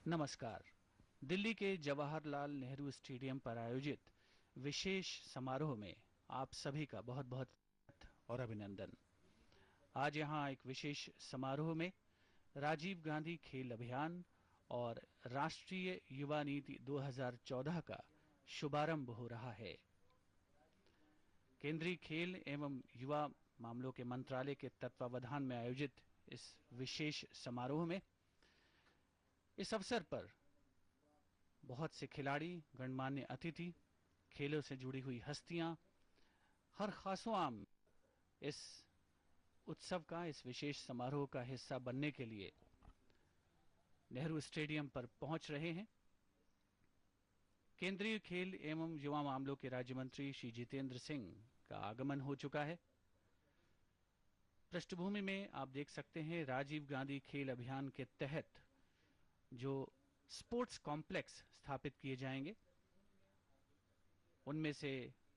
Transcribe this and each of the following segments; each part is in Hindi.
नमस्कार। दिल्ली के जवाहरलाल नेहरू स्टेडियम पर आयोजित विशेष समारोह में आप सभी का बहुत बहुत और अभिनंदन। आज यहाँ एक विशेष समारोह में राजीव गांधी खेल अभियान और राष्ट्रीय युवा नीति 2014 का शुभारंभ हो रहा है। केंद्रीय खेल एवं युवा मामलों के मंत्रालय के तत्वावधान में आयोजित इस विशेष समारोह में इस अवसर पर बहुत से खिलाड़ी, गणमान्य अतिथि, खेलों से जुड़ी हुई हस्तियां हर खासोआम इस उत्सव का, इस विशेष समारोह का हिस्सा बनने के लिए नेहरू स्टेडियम पर पहुंच रहे हैं। केंद्रीय खेल एवं युवा मामलों के राज्य मंत्री श्री जितेंद्र सिंह का आगमन हो चुका है। पृष्ठभूमि में आप देख सकते हैं राजीव गांधी खेल अभियान के तहत जो स्पोर्ट्स कॉम्प्लेक्स स्थापित किए जाएंगे उनमें से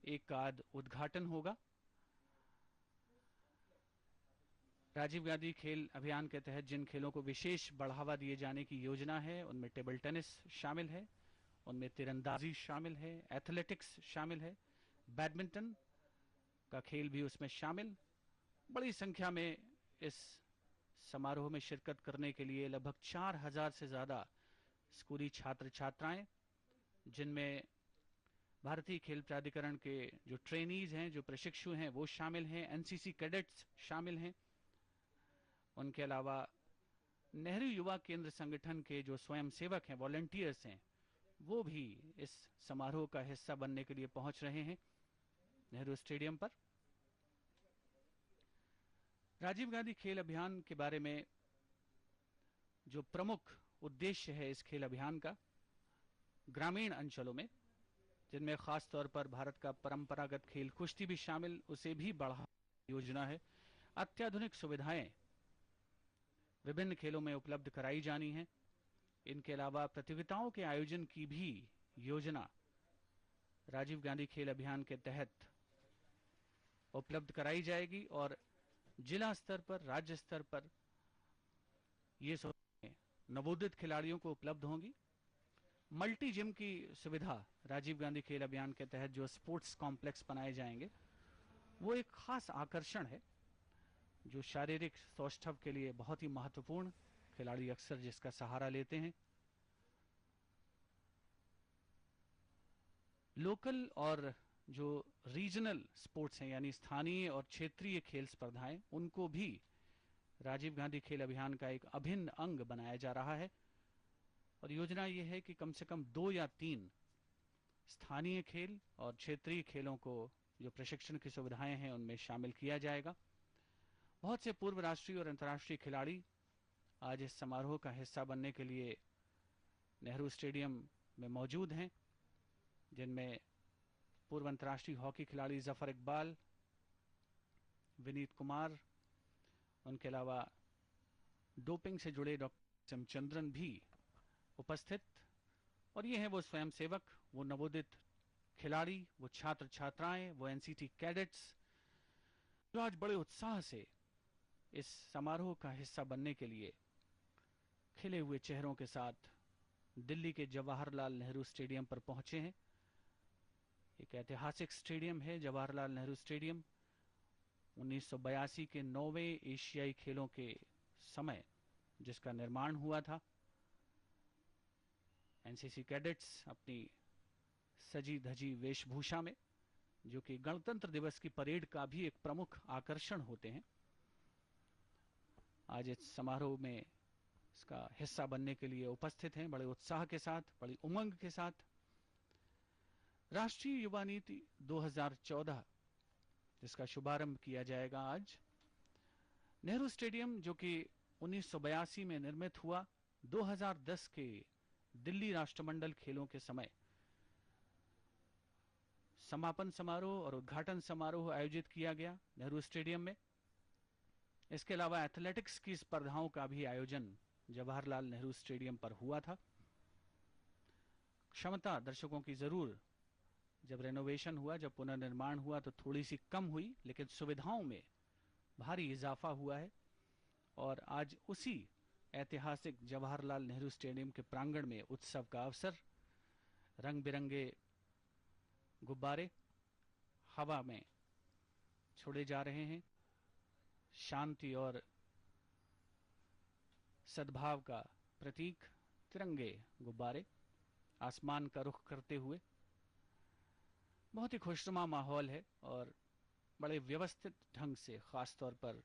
एक का आज उद्घाटन होगा। राजीव गांधी खेल अभियान के तहत जिन खेलों को विशेष बढ़ावा दिए जाने की योजना है उनमें टेबल टेनिस शामिल है, उनमें तीरंदाजी शामिल है, एथलेटिक्स शामिल है, बैडमिंटन का खेल भी उसमें शामिल। बड़ी संख्या में इस समारोह में शिरकत करने के लिए लगभग 4000 से ज्यादा स्कूली छात्र छात्राएं, जिनमें भारतीय खेल प्राधिकरण के जो ट्रेनीज हैं, जो प्रशिक्षु हैं, वो शामिल हैं, एनसीसी कैडेट्स शामिल हैं। उनके अलावा नेहरू युवा केंद्र संगठन के जो स्वयंसेवक हैं, वॉलंटियर्स हैं, वो भी इस समारोह का हिस्सा बनने के लिए पहुंच रहे हैं नेहरू स्टेडियम पर। राजीव गांधी खेल अभियान के बारे में जो प्रमुख उद्देश्य है इस खेल अभियान का, ग्रामीण अंचलों में जिनमें खास तौर पर भारत का परंपरागत खेल कुश्ती भी शामिल, उसे भी बढ़ावा योजना है। अत्याधुनिक सुविधाएं विभिन्न खेलों में उपलब्ध कराई जानी है। इनके अलावा प्रतियोगिताओं के आयोजन की भी योजना राजीव गांधी खेल अभियान के तहत उपलब्ध कराई जाएगी और जिला स्तर पर, राज्य स्तर पर ये सुविधाएं नवोदित खिलाड़ियों को उपलब्ध होंगी। मल्टी जिम की सुविधा राजीव गांधी खेल अभियान के तहत जो स्पोर्ट्स कॉम्प्लेक्स बनाए जाएंगे वो एक खास आकर्षण है जो शारीरिक सौष्ठव के लिए बहुत ही महत्वपूर्ण, खिलाड़ी अक्सर जिसका सहारा लेते हैं। लोकल और जो रीजनल स्पोर्ट्स हैं यानी स्थानीय और क्षेत्रीय खेल स्पर्धाएं, उनको भी राजीव गांधी खेल अभियान का एक अभिन्न अंग बनाया जा रहा है और योजना यह है कि कम से कम 2 या 3 स्थानीय खेल और क्षेत्रीय खेलों को जो प्रशिक्षण की सुविधाएं हैं उनमें शामिल किया जाएगा। बहुत से पूर्व राष्ट्रीय और अंतर्राष्ट्रीय खिलाड़ी आज इस समारोह का हिस्सा बनने के लिए नेहरू स्टेडियम में मौजूद हैं, जिनमें पूर्व अंतर्राष्ट्रीय हॉकी खिलाड़ी जफर इकबाल, विनीत कुमार, उनके अलावा डोपिंग से जुड़े डॉक्टर चंद्रन भी उपस्थित। और ये हैं वो स्वयंसेवक, वो नवोदित खिलाड़ी, वो छात्र छात्राएं, वो एनसीसी कैडेट्स जो आज बड़े उत्साह से इस समारोह का हिस्सा बनने के लिए खिले हुए चेहरों के साथ दिल्ली के जवाहरलाल नेहरू स्टेडियम पर पहुंचे हैं। एक ऐतिहासिक स्टेडियम है जवाहरलाल नेहरू स्टेडियम। 1982 के 9वें एशियाई खेलों के समय जिसका निर्माण हुआ था। एनसीसी कैडेट्स अपनी सजी धजी वेशभूषा में, जो कि गणतंत्र दिवस की परेड का भी एक प्रमुख आकर्षण होते हैं, आज इस समारोह में इसका हिस्सा बनने के लिए उपस्थित हैं बड़े उत्साह के साथ, बड़ी उमंग के साथ। राष्ट्रीय युवा नीति 2014 जिसका शुभारंभ किया जाएगा आज। नेहरू स्टेडियम जो कि 1982 में निर्मित हुआ, 2010 के दिल्ली राष्ट्रमंडल खेलों के समय समापन समारोह और उद्घाटन समारोह आयोजित किया गया नेहरू स्टेडियम में। इसके अलावा एथलेटिक्स की स्पर्धाओं का भी आयोजन जवाहरलाल नेहरू स्टेडियम पर हुआ था। क्षमता दर्शकों की जरूर जब रेनोवेशन हुआ, जब पुनर्निर्माण हुआ तो थोड़ी सी कम हुई, लेकिन सुविधाओं में भारी इजाफा हुआ है और आज उसी ऐतिहासिक जवाहरलाल नेहरू स्टेडियम के प्रांगण में उत्सव का अवसर। रंग बिरंगे गुब्बारे हवा में छोड़े जा रहे हैं। शांति और सद्भाव का प्रतीक तिरंगे गुब्बारे आसमान का रुख करते हुए। बहुत ही खुशनुमा माहौल है और बड़े व्यवस्थित ढंग से, खास तौर पर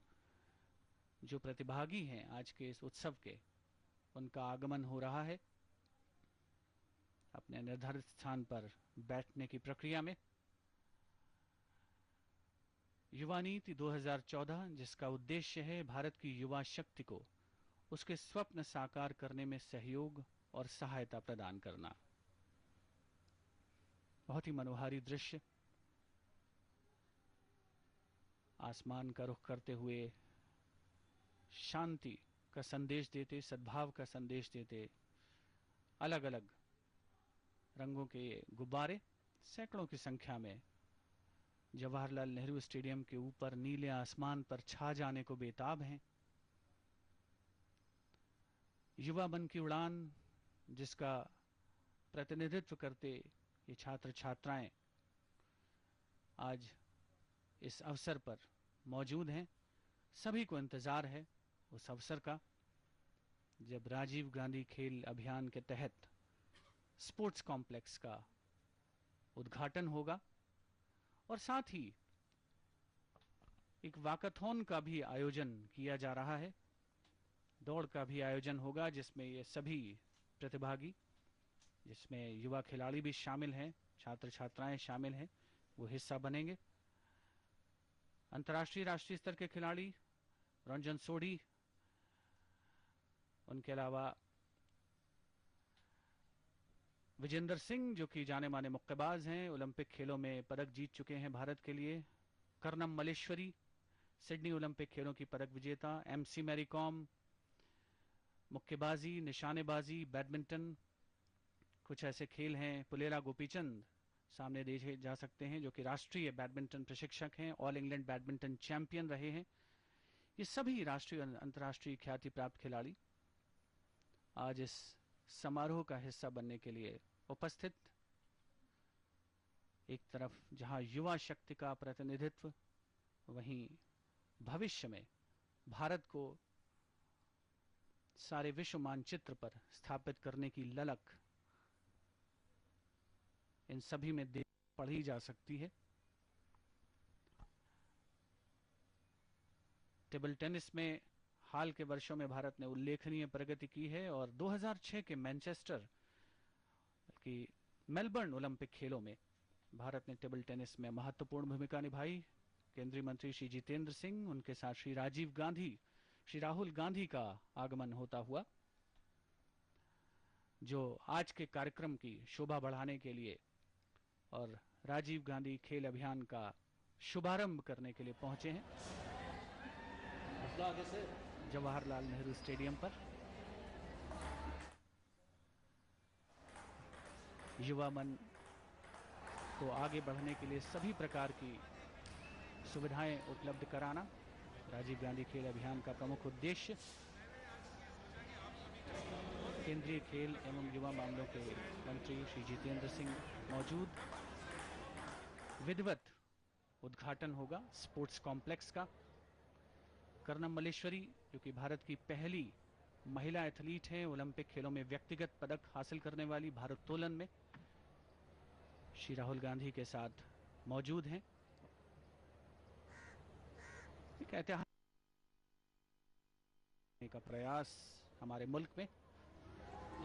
जो प्रतिभागी हैं आज के इस उत्सव के, उनका आगमन हो रहा है अपने निर्धारित स्थान पर बैठने की प्रक्रिया में। युवा नीति 2014, जिसका उद्देश्य है भारत की युवा शक्ति को उसके स्वप्न साकार करने में सहयोग और सहायता प्रदान करना। बहुत ही मनोहारी दृश्य, आसमान का रुख करते हुए शांति का संदेश देते, सद्भाव का संदेश देते अलग अलग रंगों के गुब्बारे सैकड़ों की संख्या में जवाहरलाल नेहरू स्टेडियम के ऊपर नीले आसमान पर छा जाने को बेताब हैं। युवा मन की उड़ान, जिसका प्रतिनिधित्व करते ये छात्र छात्राएं आज इस अवसर पर मौजूद हैं। सभी को इंतजार है उस अवसर का जब राजीव गांधी खेल अभियान के तहत स्पोर्ट्स कॉम्प्लेक्स का उद्घाटन होगा और साथ ही एक वाकाथॉन का भी आयोजन किया जा रहा है। दौड़ का भी आयोजन होगा जिसमें ये सभी प्रतिभागी, जिसमें युवा खिलाड़ी भी शामिल हैं, छात्र छात्राएं शामिल हैं, वो हिस्सा बनेंगे। अंतर्राष्ट्रीय राष्ट्रीय स्तर के खिलाड़ी रंजन सोढ़ी, उनके अलावा विजेंदर सिंह जो कि जाने माने मुक्केबाज हैं, ओलंपिक खेलों में पदक जीत चुके हैं भारत के लिए। कर्नम मल्लेश्वरी, सिडनी ओलंपिक खेलों की पदक विजेता। एमसी मैरी कॉम, मुक्केबाजी, निशानेबाजी, बैडमिंटन, कुछ ऐसे खेल हैं। पुलेला गोपीचंद सामने देखे जा सकते हैं जो कि राष्ट्रीय बैडमिंटन प्रशिक्षक हैं, ऑल इंग्लैंड बैडमिंटन चैंपियन रहे हैं। ये सभी राष्ट्रीय और अंतर्राष्ट्रीय ख्याति प्राप्त खिलाड़ी आज इस समारोह का हिस्सा बनने के लिए उपस्थित। एक तरफ जहां युवा शक्ति का प्रतिनिधित्व, वहीं भविष्य में भारत को सारे विश्व मानचित्र पर स्थापित करने की ललक इन सभी में पढ़ी जा सकती है। टेबल टेनिस में हाल के वर्षों में भारत ने उल्लेखनीय प्रगति की है और 2006 के मैनचेस्टर की मेलबर्न ओलंपिक खेलों में भारत ने टेबल टेनिस में महत्वपूर्ण भूमिका निभाई। केंद्रीय मंत्री श्री जितेंद्र सिंह, उनके साथ श्री राजीव गांधी, श्री राहुल गांधी का आगमन होता हुआ, जो आज के कार्यक्रम की शोभा बढ़ाने के लिए और राजीव गांधी खेल अभियान का शुभारंभ करने के लिए पहुंचे हैं जवाहरलाल नेहरू स्टेडियम पर। युवा मन को आगे बढ़ने के लिए सभी प्रकार की सुविधाएं उपलब्ध कराना राजीव गांधी खेल अभियान का प्रमुख उद्देश्य। केंद्रीय खेल एवं युवा मामलों के मंत्री श्री जितेंद्र सिंह मौजूद। विधिवत उद्घाटन होगा स्पोर्ट्स कॉम्प्लेक्स का। कर्नम मल्लेश्वरी, जो कि भारत की पहली महिला एथलीट हैं ओलंपिक खेलों में व्यक्तिगत पदक हासिल करने वाली भारोत्तोलन में, श्री राहुल गांधी के साथ मौजूद हैं। एक ऐतिहासिक का प्रयास हमारे मुल्क में,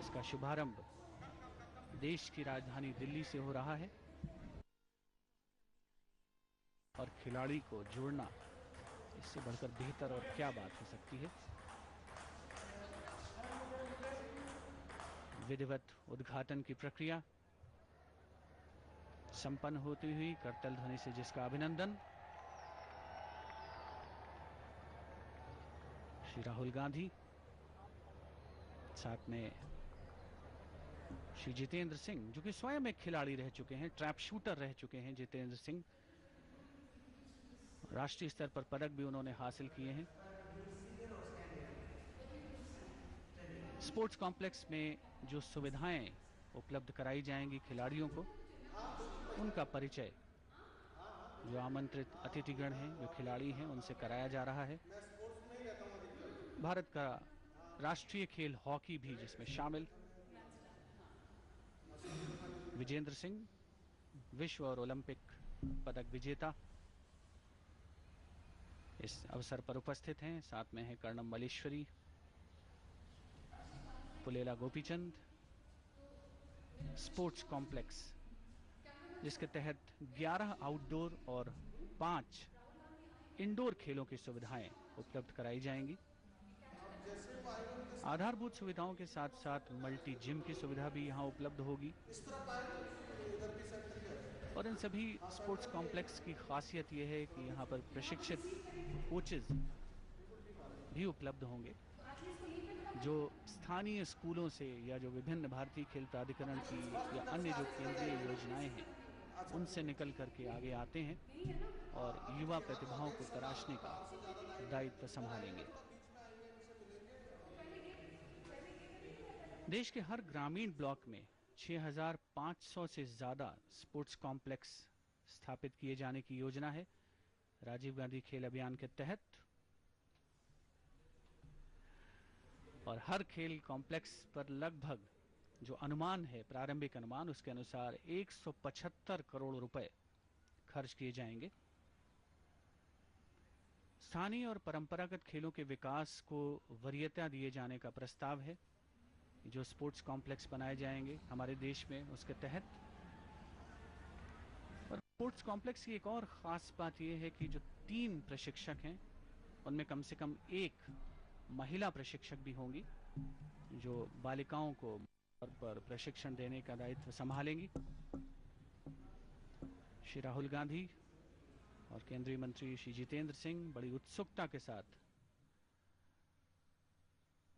इसका शुभारंभ देश की राजधानी दिल्ली से हो रहा है और खिलाड़ी को जोड़ना, इससे बढ़कर बेहतर और क्या बात हो सकती है। विधिवत उद्घाटन की प्रक्रिया संपन्न होती हुई करतल ध्वनि से जिसका अभिनंदन श्री राहुल गांधी, साथ में श्री जितेंद्र सिंह, जो कि स्वयं एक खिलाड़ी रह चुके हैं, ट्रैप शूटर रह चुके हैं जितेंद्र सिंह। राष्ट्रीय स्तर पर पदक भी उन्होंने हासिल किए हैं। स्पोर्ट्स कॉम्प्लेक्स में जो सुविधाएं उपलब्ध कराई जाएंगी खिलाड़ियों को, उनका परिचय जो आमंत्रित अतिथिगण हैं, जो खिलाड़ी हैं, उनसे कराया जा रहा है। भारत का राष्ट्रीय खेल हॉकी भी जिसमें शामिल। विजेंद्र सिंह विश्व और ओलंपिक पदक विजेता इस अवसर पर उपस्थित हैं। साथ में हैं कर्णम मलेश्वरी, पुलेला गोपीचंद। स्पोर्ट्स कॉम्प्लेक्स जिसके तहत 11 आउटडोर और 5 इंडोर खेलों की सुविधाएं उपलब्ध कराई जाएंगी। आधारभूत सुविधाओं के साथ साथ मल्टी जिम की सुविधा भी यहां उपलब्ध होगी। और इन सभी स्पोर्ट्स कॉम्प्लेक्स की खासियत यह है कि यहाँ पर प्रशिक्षित कोचेज भी उपलब्ध होंगे, जो स्थानीय स्कूलों से या जो विभिन्न भारतीय खेल प्राधिकरण की या अन्य जो केंद्रीय योजनाएं हैं उनसे निकल करके आगे आते हैं और युवा प्रतिभाओं को तराशने का दायित्व संभालेंगे। देश के हर ग्रामीण ब्लॉक में 6,500 से ज्यादा स्पोर्ट्स कॉम्प्लेक्स स्थापित किए जाने की योजना है राजीव गांधी खेल अभियान के तहत। और हर खेल कॉम्प्लेक्स पर लगभग जो अनुमान है, प्रारंभिक अनुमान, उसके अनुसार 175 करोड़ रुपए खर्च किए जाएंगे। स्थानीय और परंपरागत खेलों के विकास को वरीयता दिए जाने का प्रस्ताव है। जो स्पोर्ट्स कॉम्प्लेक्स बनाए जाएंगे हमारे देश में उसके तहत। और स्पोर्ट्स कॉम्प्लेक्स की एक और खास बात यह है कि जो 3 प्रशिक्षक हैं उनमें कम से कम 1 महिला प्रशिक्षक भी होंगी, जो बालिकाओं को पर प्रशिक्षण देने का दायित्व संभालेंगी। श्री राहुल गांधी और केंद्रीय मंत्री श्री जितेंद्र सिंह बड़ी उत्सुकता के साथ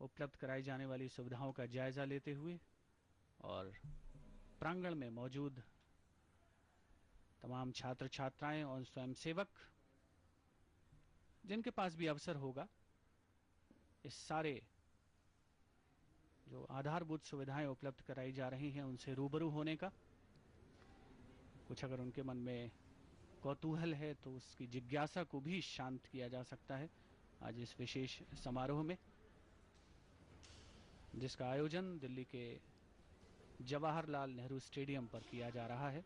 उपलब्ध कराई जाने वाली सुविधाओं का जायजा लेते हुए और प्रांगण में मौजूद तमाम छात्र छात्राएं और स्वयंसेवक जिनके पास भी अवसर होगा इस सारे जो आधारभूत सुविधाएं उपलब्ध कराई जा रही हैं उनसे रूबरू होने का। कुछ अगर उनके मन में कौतूहल है तो उसकी जिज्ञासा को भी शांत किया जा सकता है आज इस विशेष समारोह में, जिसका आयोजन दिल्ली के जवाहरलाल नेहरू स्टेडियम पर किया जा रहा है।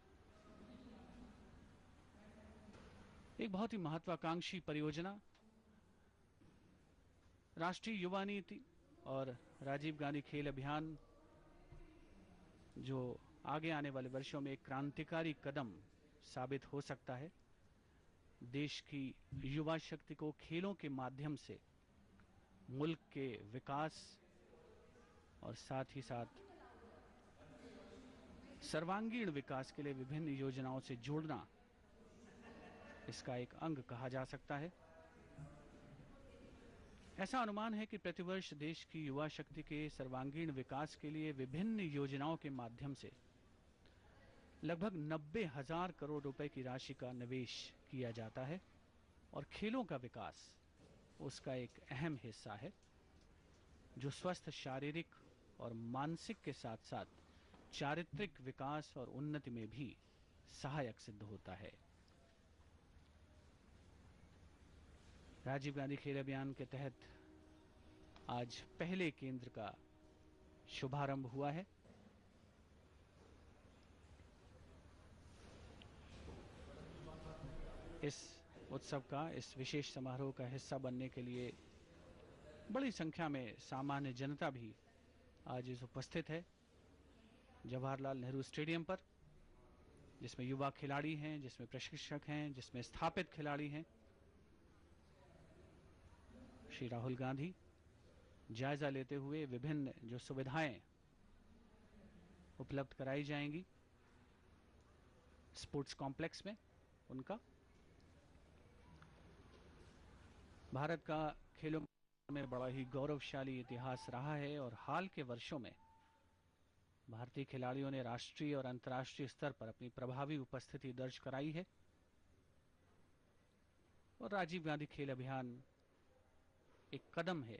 एक बहुत ही महत्वाकांक्षी परियोजना राष्ट्रीय युवा नीति और राजीव गांधी खेल अभियान जो आगे आने वाले वर्षों में एक क्रांतिकारी कदम साबित हो सकता है। देश की युवा शक्ति को खेलों के माध्यम से मुल्क के विकास और साथ ही साथ सर्वांगीण विकास के लिए विभिन्न योजनाओं से जोड़ना इसका एक अंग कहा जा सकता है। ऐसा अनुमान है कि प्रतिवर्ष देश की युवा शक्ति के सर्वांगीण विकास के लिए विभिन्न योजनाओं के माध्यम से लगभग 90,000 करोड़ रुपए की राशि का निवेश किया जाता है और खेलों का विकास उसका एक अहम हिस्सा है, जो स्वस्थ शारीरिक और मानसिक के साथ साथ चारित्रिक विकास और उन्नति में भी सहायक सिद्ध होता है। राजीव गांधी खेल अभियान के तहत आज पहले केंद्र का शुभारंभ हुआ है। इस उत्सव का, इस विशेष समारोह का हिस्सा बनने के लिए बड़ी संख्या में सामान्य जनता भी आज इस उपस्थित है जवाहरलाल नेहरू स्टेडियम पर, जिसमें युवा खिलाड़ी हैं, जिसमें प्रशिक्षक हैं, जिसमें स्थापित खिलाड़ी हैं। श्री राहुल गांधी जायजा लेते हुए विभिन्न जो सुविधाएं उपलब्ध कराई जाएंगी स्पोर्ट्स कॉम्प्लेक्स में उनका। भारत का खेलों में बड़ा ही गौरवशाली इतिहास रहा है और हाल के वर्षों में भारतीय खिलाड़ियों ने राष्ट्रीय और अंतर्राष्ट्रीय स्तर पर अपनी प्रभावी उपस्थिति दर्ज कराई है और राजीव गांधी खेल अभियान एक कदम है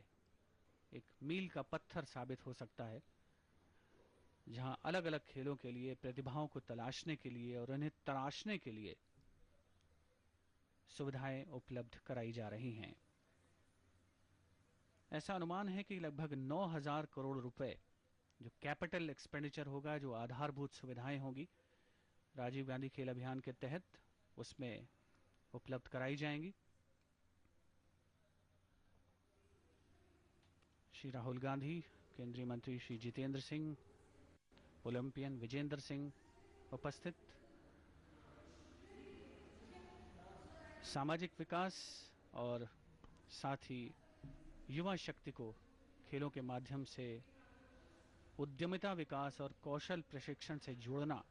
एक मील का पत्थर साबित हो सकता है, जहां अलग अलग खेलों के लिए प्रतिभाओं को तलाशने के लिए और उन्हें तराशने के लिए सुविधाएं उपलब्ध कराई जा रही हैं। ऐसा अनुमान है कि लगभग 9,000 करोड़ रुपए जो कैपिटल एक्सपेंडिचर होगा, जो आधारभूत सुविधाएं होंगी राजीव गांधी खेल अभियान के तहत, उसमें उपलब्ध कराई जाएंगी। श्री राहुल गांधी, केंद्रीय मंत्री श्री जितेंद्र सिंह, ओलंपियन विजेंद्र सिंह उपस्थित। सामाजिक विकास और साथ ही युवा शक्ति को खेलों के माध्यम से उद्यमिता विकास और कौशल प्रशिक्षण से जोड़ना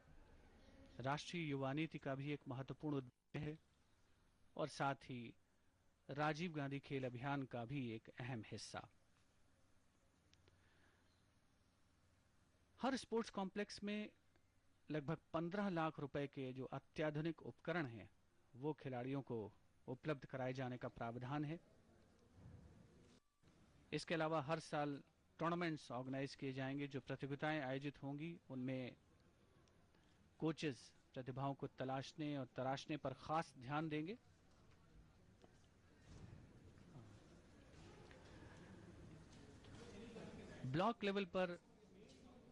राष्ट्रीय युवा नीति का भी एक महत्वपूर्ण उद्देश्य है और साथ ही राजीव गांधी खेल अभियान का भी एक अहम हिस्सा। हर स्पोर्ट्स कॉम्प्लेक्स में लगभग 15 लाख रुपए के जो अत्याधुनिक उपकरण हैं वो खिलाड़ियों को उपलब्ध कराए जाने का प्रावधान है। इसके अलावा हर साल टूर्नामेंट्स ऑर्गेनाइज किए जाएंगे, जो प्रतियोगिताएं आयोजित होंगी उनमें कोचेस प्रतिभाओं को तलाशने और तराशने पर खास ध्यान देंगे। ब्लॉक लेवल पर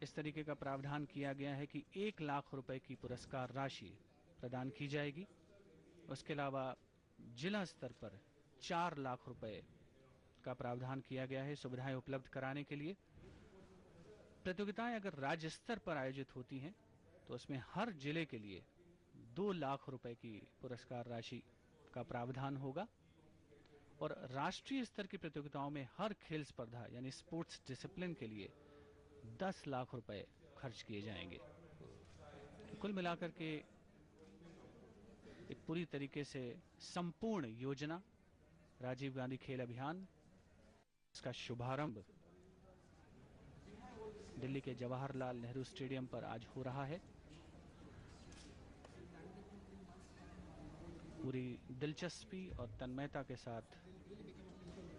इस तरीके का प्रावधान किया गया है कि 1 लाख रुपए की पुरस्कार राशि प्रदान की जाएगी। उसके अलावा जिला स्तर पर 4 लाख रुपए का प्रावधान किया गया है सुविधाएं उपलब्ध कराने के लिए। प्रतियोगिताएं अगर राज्य स्तर पर आयोजित होती हैं तो उसमें हर जिले के लिए 2 लाख रुपए की पुरस्कार राशि का प्रावधान होगा और राष्ट्रीय स्तर की प्रतियोगिताओं में हर खेल स्पर्धा यानी स्पोर्ट्स डिसिप्लिन के लिए 10 लाख रुपए खर्च किए जाएंगे। कुल मिलाकर के एक पूरी तरीके से संपूर्ण योजना राजीव गांधी खेल अभियान, इसका शुभारंभ दिल्ली के जवाहरलाल नेहरू स्टेडियम पर आज हो रहा है। पूरी दिलचस्पी और तन्मयता के साथ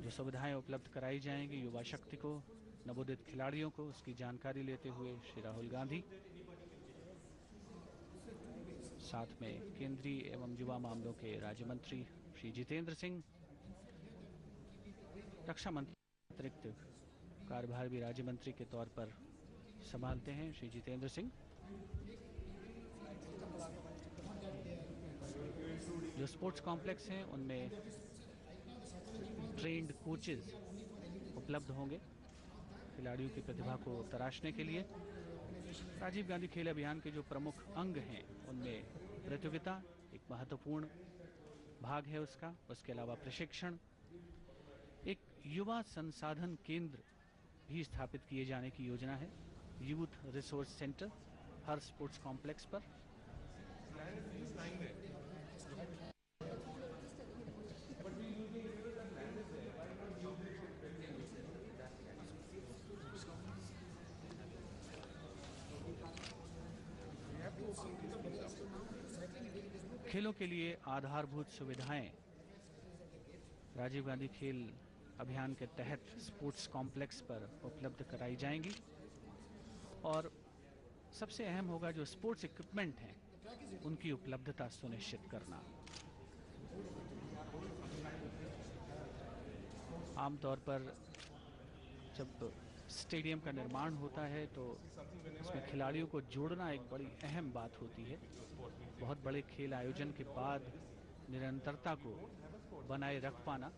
जो सुविधाएं उपलब्ध कराई जाएंगी युवा शक्ति को, नवोदित खिलाड़ियों को, उसकी जानकारी लेते हुए श्री राहुल गांधी, साथ में केंद्रीय एवं युवा मामलों के राज्य मंत्री श्री जितेंद्र सिंह, रक्षा मंत्री अतिरिक्त कार्यभार राज्य मंत्री के तौर पर संभालते हैं श्री जितेंद्र सिंह। जो स्पोर्ट्स कॉम्प्लेक्स हैं उनमें ट्रेन्ड कोचेज उपलब्ध होंगे खिलाड़ियों की प्रतिभा को तराशने के लिए। राजीव गांधी खेल अभियान के जो प्रमुख अंग हैं उनमें प्रतियोगिता एक महत्वपूर्ण भाग है उसका। उसके अलावा प्रशिक्षण, एक युवा संसाधन केंद्र भी स्थापित किए जाने की योजना है, यूथ रिसोर्स सेंटर हर स्पोर्ट्स कॉम्प्लेक्स पर। खेलों के लिए आधारभूत सुविधाएं राजीव गांधी खेल अभियान के तहत स्पोर्ट्स कॉम्प्लेक्स पर उपलब्ध कराई जाएंगी और सबसे अहम होगा जो स्पोर्ट्स इक्विपमेंट हैं उनकी उपलब्धता सुनिश्चित करना। आमतौर पर जब स्टेडियम का निर्माण होता है तो इसमें खिलाड़ियों को जोड़ना एक बड़ी अहम बात होती है। बहुत बड़े खेल आयोजन के बाद निरंतरता को बनाए रख पाना,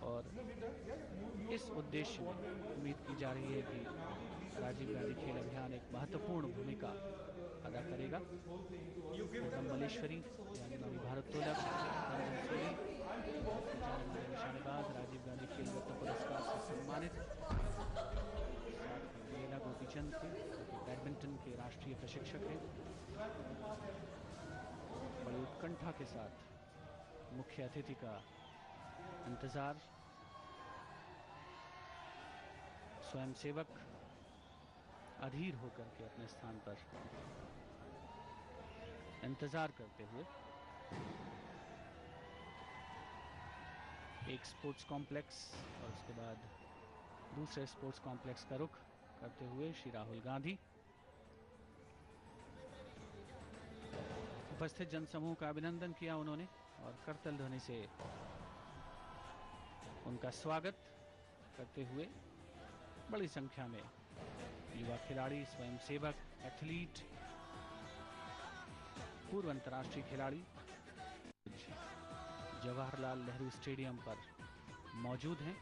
और इस उद्देश्य में उम्मीद की जा रही है कि राजीव गांधी खेल अभियान एक महत्वपूर्ण भूमिका अदा करेगा। मलेश्वरी यानी नवी भारतोलक, निशानेबाज राजीव गांधी खेल रत्न पुरस्कार से सम्मानित, लीला गोपीचंद थे बैडमिंटन के राष्ट्रीय प्रशिक्षक हैं। बड़ी उत्कंठा के साथ मुख्य अतिथि का इंतजार। स्वयंसेवक अधीर होकर के अपने स्थान पर इंतजार करते हुए एक स्पोर्ट्स कॉम्प्लेक्स और उसके बाद दूसरे स्पोर्ट्स कॉम्प्लेक्स का रुख करते हुए श्री राहुल गांधी। उपस्थित जनसमूह का अभिनंदन किया उन्होंने और करतल ध्वनि से उनका स्वागत करते हुए बड़ी संख्या में युवा खिलाड़ी, स्वयंसेवक, एथलीट, पूर्व अंतर्राष्ट्रीय खिलाड़ी जवाहरलाल नेहरू स्टेडियम पर मौजूद हैं।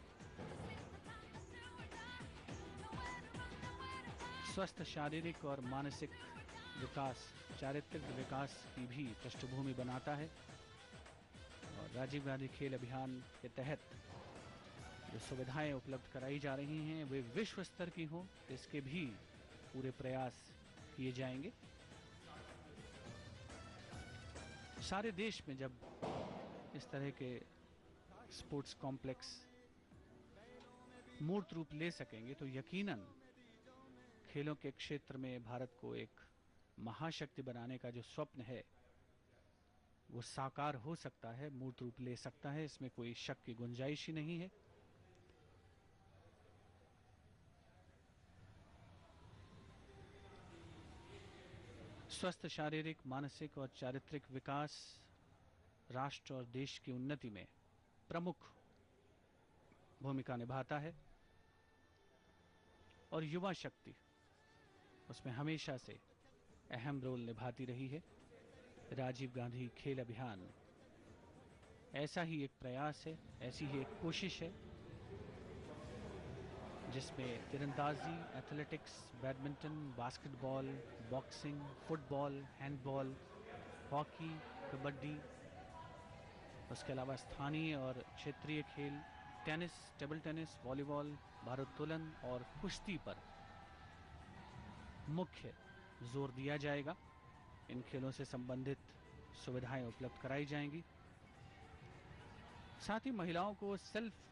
स्वस्थ शारीरिक और मानसिक विकास चारित्रिक विकास की भी पृष्ठभूमि बनाता है और राजीव गांधी खेल अभियान के तहत जो सुविधाएं उपलब्ध कराई जा रही हैं वे विश्व स्तर की हों, इसके भी पूरे प्रयास किए जाएंगे। सारे देश में जब इस तरह के स्पोर्ट्स कॉम्प्लेक्स मूर्त रूप ले सकेंगे तो यकीनन खेलों के क्षेत्र में भारत को एक महाशक्ति बनाने का जो स्वप्न है वो साकार हो सकता है, मूर्त रूप ले सकता है, इसमें कोई शक की गुंजाइश ही नहीं है। स्वस्थ शारीरिक, मानसिक और चारित्रिक विकास राष्ट्र और देश की उन्नति में प्रमुख भूमिका निभाता है और युवा शक्ति उसमें हमेशा से अहम रोल निभाती रही है। राजीव गांधी खेल अभियान ऐसा ही एक प्रयास है, ऐसी ही एक कोशिश है जिसमें तीरंदाजी, athletics, badminton, basketball, boxing, football, handball, hockey, kabaddi, उसके अलावा स्थानीय और क्षेत्रीय खेल, टेनिस, टेबल टेनिस, वॉलीबॉल, भारोत्तोलन और कुश्ती पर मुख्य जोर दिया जाएगा। इन खेलों से संबंधित सुविधाएं उपलब्ध कराई जाएंगी। साथ ही महिलाओं को सेल्फ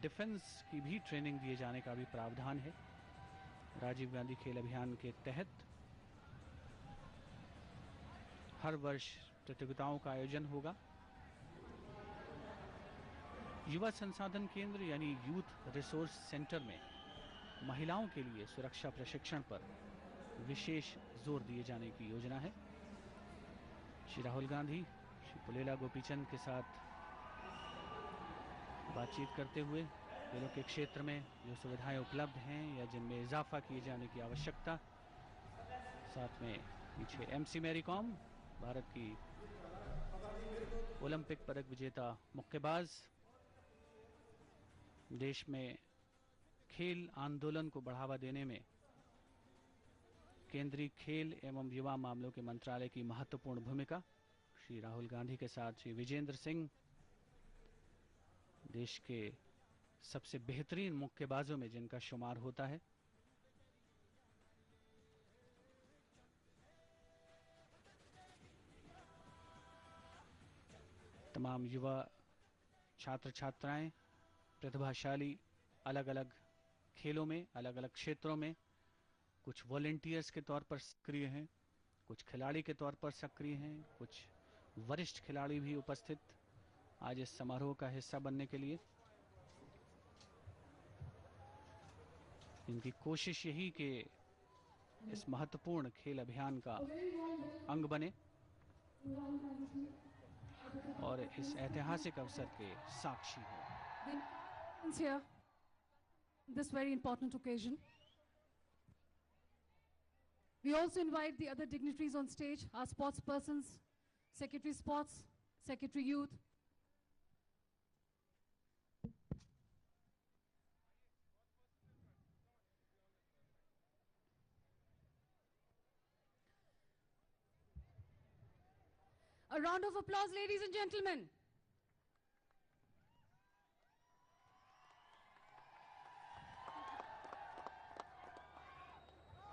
डिफेंस की भी ट्रेनिंग दिए जाने का भी प्रावधान है। राजीव गांधी खेल अभियान के तहत हर वर्ष प्रतियोगिताओं का आयोजन होगा। युवा संसाधन केंद्र यानी यूथ रिसोर्स सेंटर में महिलाओं के लिए सुरक्षा प्रशिक्षण पर विशेष जोर दिए जाने की योजना है। श्री राहुल गांधी श्री पुलेला गोपीचंद के साथ बातचीत करते हुए खेलों के क्षेत्र में जो सुविधाएं उपलब्ध हैं या जिनमें इजाफा किए जाने की आवश्यकता, साथ में पीछे एमसी मैरी कॉम, भारत की ओलंपिक पदक विजेता मुक्केबाज, देश में खेल आंदोलन को बढ़ावा देने में केंद्रीय खेल एवं युवा मामलों के मंत्रालय की महत्वपूर्ण भूमिका। श्री राहुल गांधी के साथ श्री विजेंद्र सिंह देश के सबसे बेहतरीन मुक्केबाजों में जिनका शुमार होता है। तमाम युवा छात्र छात्राएं प्रतिभाशाली अलग अलग खेलों में, अलग अलग क्षेत्रों में, कुछ वॉलंटियर्स के तौर पर सक्रिय हैं, कुछ खिलाड़ी के तौर पर सक्रिय हैं, कुछ वरिष्ठ खिलाड़ी भी उपस्थित आज इस समारोह का हिस्सा बनने के लिए। इनकी कोशिश यही कि इस महत्वपूर्ण खेल अभियान का अंग बने और इस ऐतिहासिक अवसर के साक्षी हो। This very important occasion. We also invite the other dignitaries on stage, our sports persons, Secretary Sports, Secretary Youth. A round of applause, ladies and gentlemen.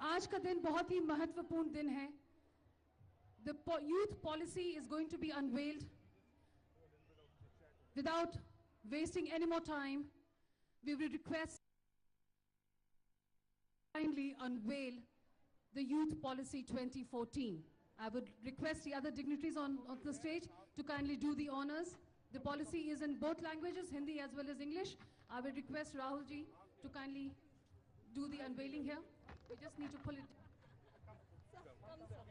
आज का दिन बहुत ही महत्वपूर्ण दिन है। The youth policy is going to be unveiled. Without wasting any more time, we will request kindly unveil the Youth Policy 2014. I would request the other dignitaries on the stage to kindly do the honors. The policy is in both languages, Hindi as well as English. I will request Rahul ji to kindly do the unveiling here. We just need to pull it.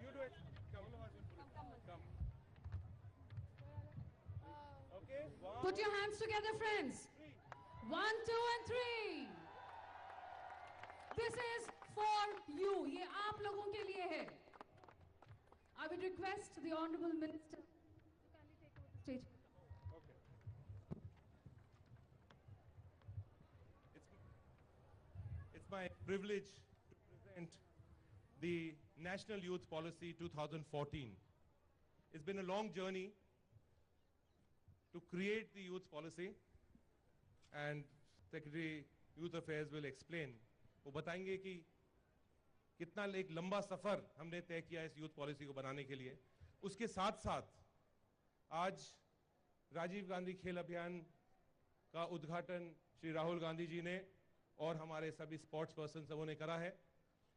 You do it. Come. Come. Okay. Put your hands together, friends. 1, 2 and 3. This is for you. ये आप लोगों के लिए है. I would request the Honorable Minister to kindly take over the stage. Okay. It's my privilege to present the National Youth Policy 2014. It's been a long journey to create the youth policy, and Secretary Youth Affairs will explain. वो बताएंगे कि कितना एक लंबा सफर हमने तय किया इस यूथ पॉलिसी को बनाने के लिए। उसके साथ साथ आज राजीव गांधी खेल अभियान का उद्घाटन श्री राहुल गांधी जी ने और हमारे सभी स्पोर्ट्स पर्सन सबों ने करा है।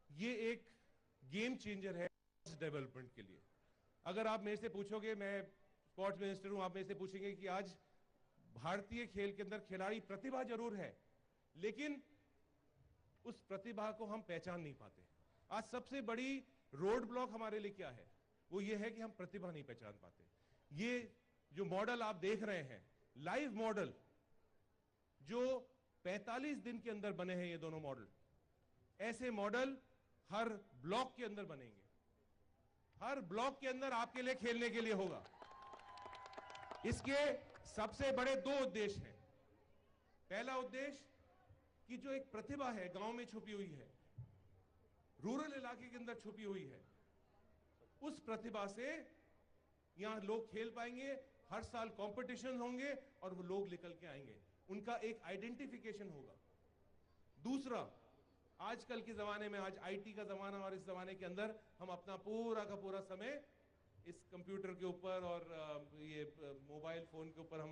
ये एक गेम चेंजर है डेवलपमेंट के लिए। अगर आप मेरे से पूछोगे, मैं स्पोर्ट्स मिनिस्टर हूं, आप मेरे से पूछेंगे कि आज भारतीय खेल के अंदर खिलाड़ी प्रतिभा जरूर है, लेकिन उस प्रतिभा को हम पहचान नहीं पाते। आज सबसे बड़ी रोड ब्लॉक हमारे लिए क्या है? वो ये है कि हम प्रतिभा नहीं पहचान पाते। ये जो मॉडल आप देख रहे हैं, लाइव मॉडल, जो 45 दिन के अंदर बने हैं, ये दोनों मॉडल, ऐसे मॉडल हर ब्लॉक के अंदर बनेंगे। हर ब्लॉक के अंदर आपके लिए खेलने के लिए होगा। इसके सबसे बड़े 2 उद्देश्य हैं। पहला उद्देश्य कि जो एक प्रतिभा है गांव में छुपी हुई है, रूरल इलाके के अंदर छुपी हुई है, उस प्रतिभा से यहां लोग खेल पाएंगे। हर साल कंपटीशन होंगे और वो लोग निकल के आएंगे, उनका एक आइडेंटिफिकेशन होगा। दूसरा, आजकल के जमाने में, आज आईटी का जमाना, और इस जमाने के अंदर हम अपना पूरा का पूरा समय इस कंप्यूटर के ऊपर और ये मोबाइल फोन के ऊपर हम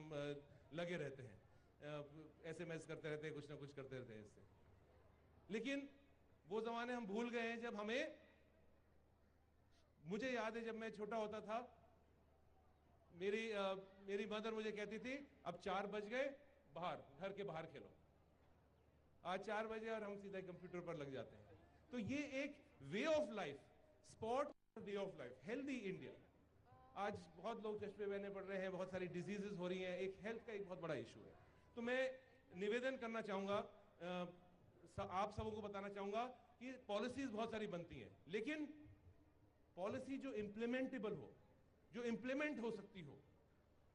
लगे रहते हैं, एसएमएस करते रहते हैं, कुछ ना कुछ करते रहते हैं इससे। लेकिन वो जमाने हम भूल गए हैं जब हमें, मुझे याद है जब मैं छोटा होता था, मेरी मदर मुझे कहती थी, अब 4 बज गए, बाहर, घर के बाहर खेलो। आज 4 बजे और हम सीधा कंप्यूटर पर लग जाते हैं। तो ये एक way of life, sport way of life, healthy India. आज बहुत लोग चश्मे बहने पड़ रहे हैं, बहुत सारी डिजीजेस हो रही हैं, एक हेल्थ का एक बहुत बड़ा इशू है। तो मैं निवेदन करना चाहूंगा, आप सबों को बताना चाहूंगा कि पॉलिसीज बहुत सारी बनती हैं, लेकिन पॉलिसी जो इंप्लीमेंटेबल हो, जो इंप्लीमेंट हो सकती हो,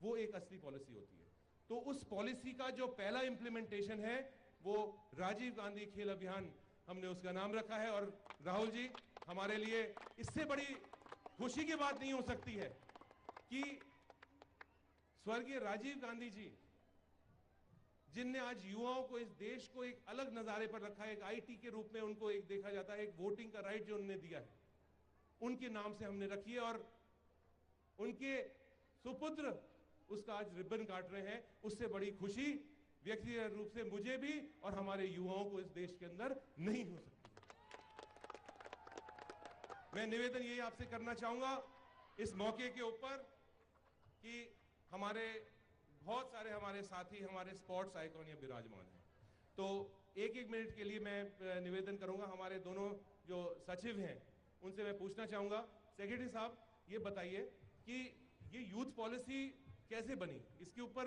वो एक असली पॉलिसी होती है। तो उस पॉलिसी का जो पहला इंप्लीमेंटेशन है वो राजीव गांधी खेल अभियान, हमने उसका नाम रखा है। और राहुल जी, हमारे लिए इससे बड़ी खुशी की बात नहीं हो सकती है कि स्वर्गीय राजीव गांधी जी, जिनने आज युवाओं को, इस देश को एक अलग नजारे पर रखा है, एक आईटी के रूप में उनको एक देखा जाता है, एक वोटिंग का राइट जो उन्होंने दिया है, उनके नाम से हमने रखी है। और उनके सुपुत्र उसका आज रिबन काट रहे हैं। उससे बड़ी खुशी व्यक्तिगत रूप से मुझे भी और हमारे युवाओं को इस देश के अंदर नहीं हो सकती। मैं निवेदन ये आपसे करना चाहूंगा इस मौके के ऊपर कि हमारे बहुत सारे हमारे साथी, हमारे स्पोर्ट्स आइकॉन यहाँ विराजमान हैं। तो एक मिनट के लिए मैं निवेदन करूंगा, हमारे दोनों जो सचिव हैं उनसे मैं पूछना चाहूंगा, सेक्रेटरी साहब ये बताइए कि ये यूथ पॉलिसी कैसे बनी, इसके ऊपर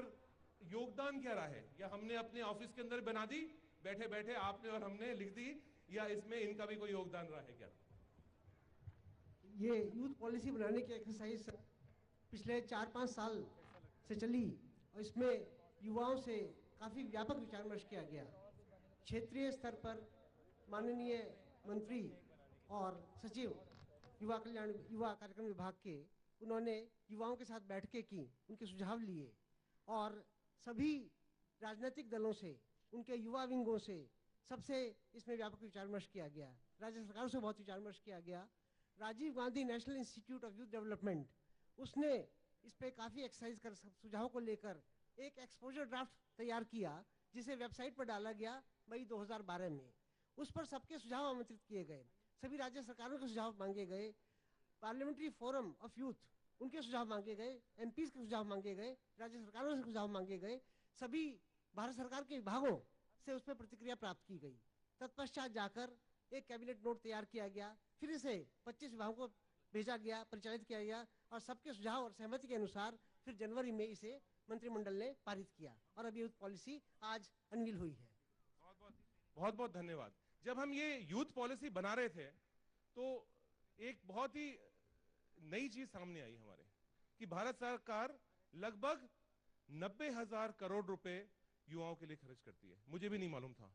योगदान क्या रहा है, या हमने अपने ऑफिस के अंदर बना दी बैठे बैठे, आपने और हमने लिख दी, या इसमें इनका भी कोई योगदान रहा है क्या? ये यूथ पॉलिसी बनाने की एक्सरसाइज पिछले 4-5 साल से चली और इसमें युवाओं से काफ़ी व्यापक विचार विमर्श किया गया। क्षेत्रीय स्तर पर माननीय मंत्री और सचिव युवा कल्याण, युवा कार्यक्रम विभाग के, उन्होंने युवाओं के साथ बैठकें की, उनके सुझाव लिए और सभी राजनीतिक दलों से, उनके युवा विंगों से, सबसे इसमें व्यापक विचार विमर्श किया गया। राज्य सरकारों से बहुत विचार विमर्श किया गया। Rajiv Gandhi national institute of youth development, उसने इस पे काफ़ी एक्सरसाइज कर सुझावों को लेकर एक एक्सपोजर ड्राफ्ट तैयार किया, जिसे वेबसाइट पर डाला गया मई 2012 में। उस पर सबके सुझाव आमंत्रित किए गए, सभी राज्य सरकारों के सुझाव मांगे गए, पार्लियामेंट्री फोरम ऑफ यूथ उनके सुझाव मांगे गए, एमपीज के सुझाव मांगे गए, राज्य सरकारों से सुझाव मांगे गए, सभी भारत सरकार के विभागों से उस पर प्रतिक्रिया प्राप्त की गई। तत्पश्चात जाकर एक कैबिनेट नोट तैयार किया गया, फिर इसे 25 विभागों को भेजा गया, परिचालित किया गया और सबके सुझाव और सहमति के अनुसार फिर जनवरी में इसे मंत्रिमंडल ने पारित किया और अब यूथ पॉलिसी आज अनवील हुई है। बहुत बहुत धन्यवाद। जब हम ये यूथ पॉलिसी बना रहे थे तो एक बहुत ही नई चीज सामने आई हमारे कि भारत सरकार लगभग 90,000 करोड़ रुपए युवाओं के लिए खर्च करती है। मुझे भी नहीं मालूम था,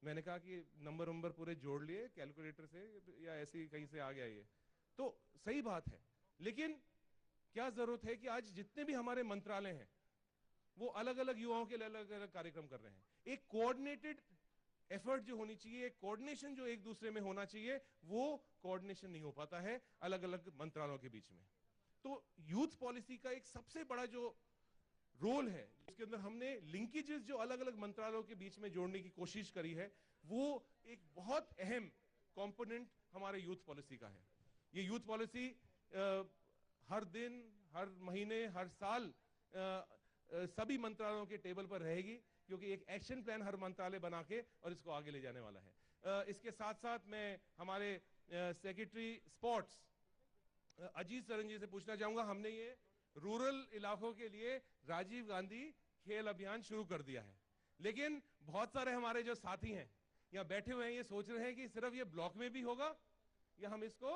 मैंने कहा कि नंबर पूरे जोड़ लिए कैलकुलेटर से या ऐसे ही कहीं से आ गया ये, तो सही बात है। लेकिन क्या जरूरत है कि आज जितने भी हमारे मंत्रालय हैं वो अलग अलग युवाओं के लिए अलग अलग कार्यक्रम कर रहे हैं। एक कोऑर्डिनेटेड एफर्ट जो होनी चाहिए, एक कोऑर्डिनेशन जो एक दूसरे में होना चाहिए, वो कोऑर्डिनेशन नहीं हो पाता है अलग अलग मंत्रालयों के बीच में। तो यूथ पॉलिसी का एक सबसे बड़ा जो रोल है, उसके अंदर हमने लिंकेजेस जो अलग अलग मंत्रालयों के बीच में जोड़ने की कोशिश करी है, वो एक बहुत अहम कंपोनेंट हमारे यूथ पॉलिसी का है। ये यूथ पॉलिसी हर दिन, हर महीने, हर साल सभी मंत्रालयों के टेबल पर रहेगी, क्योंकि एक एक्शन प्लान हर मंत्रालय बना के और इसको आगे ले जाने वाला है। इसके साथ साथ मैं हमारे सेक्रेटरी स्पोर्ट्स अजीत सरन जी से पूछना चाहूंगा, हमने ये रूरल इलाकों के लिए राजीव गांधी खेल अभियान शुरू कर दिया है, लेकिन बहुत सारे हमारे जो साथी हैं यहाँ बैठे हुए हैं, ये सोच रहे हैं कि सिर्फ ये ब्लॉक में भी होगा या हम इसको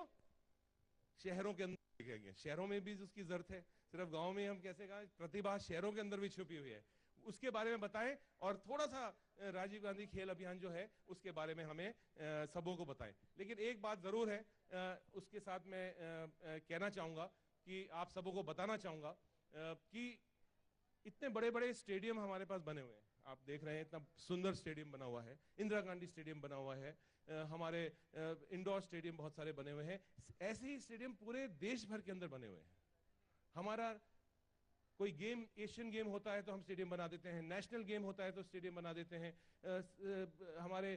शहरों के अंदर लेके। शहरों में भी उसकी जरूरत है, सिर्फ गांव में हम कैसे कहा, प्रतिभा शहरों के अंदर भी छुपी हुई है, उसके बारे में बताएं और थोड़ा सा राजीव गांधी खेल अभियान जो है उसके बारे में हमें सबों को बताएं। लेकिन एक बात जरूर है, उसके साथ मैं कहना चाहूंगा कि आप सबों को बताना चाहूंगा कि इतने बड़े बड़े स्टेडियम हमारे पास बने हुए हैं। आप देख रहे हैं इतना सुंदर स्टेडियम बना हुआ है, इंदिरा गांधी स्टेडियम बना हुआ है, हमारे इंडोर स्टेडियम बहुत सारे बने हुए हैं। ऐसे ही स्टेडियम पूरे देश भर के अंदर बने हुए हैं। हमारा कोई गेम, एशियन गेम होता है तो हम स्टेडियम बना देते हैं, नेशनल गेम होता है तो स्टेडियम बना देते हैं, हमारे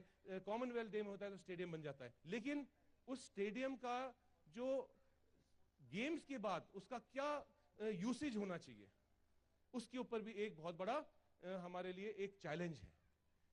कॉमनवेल्थ गेम होता है तो स्टेडियम बन जाता है। लेकिन उस स्टेडियम का जो गेम्स के बाद उसका क्या यूसेज होना चाहिए, उसके ऊपर भी एक बहुत बड़ा हमारे लिए एक चैलेंज है,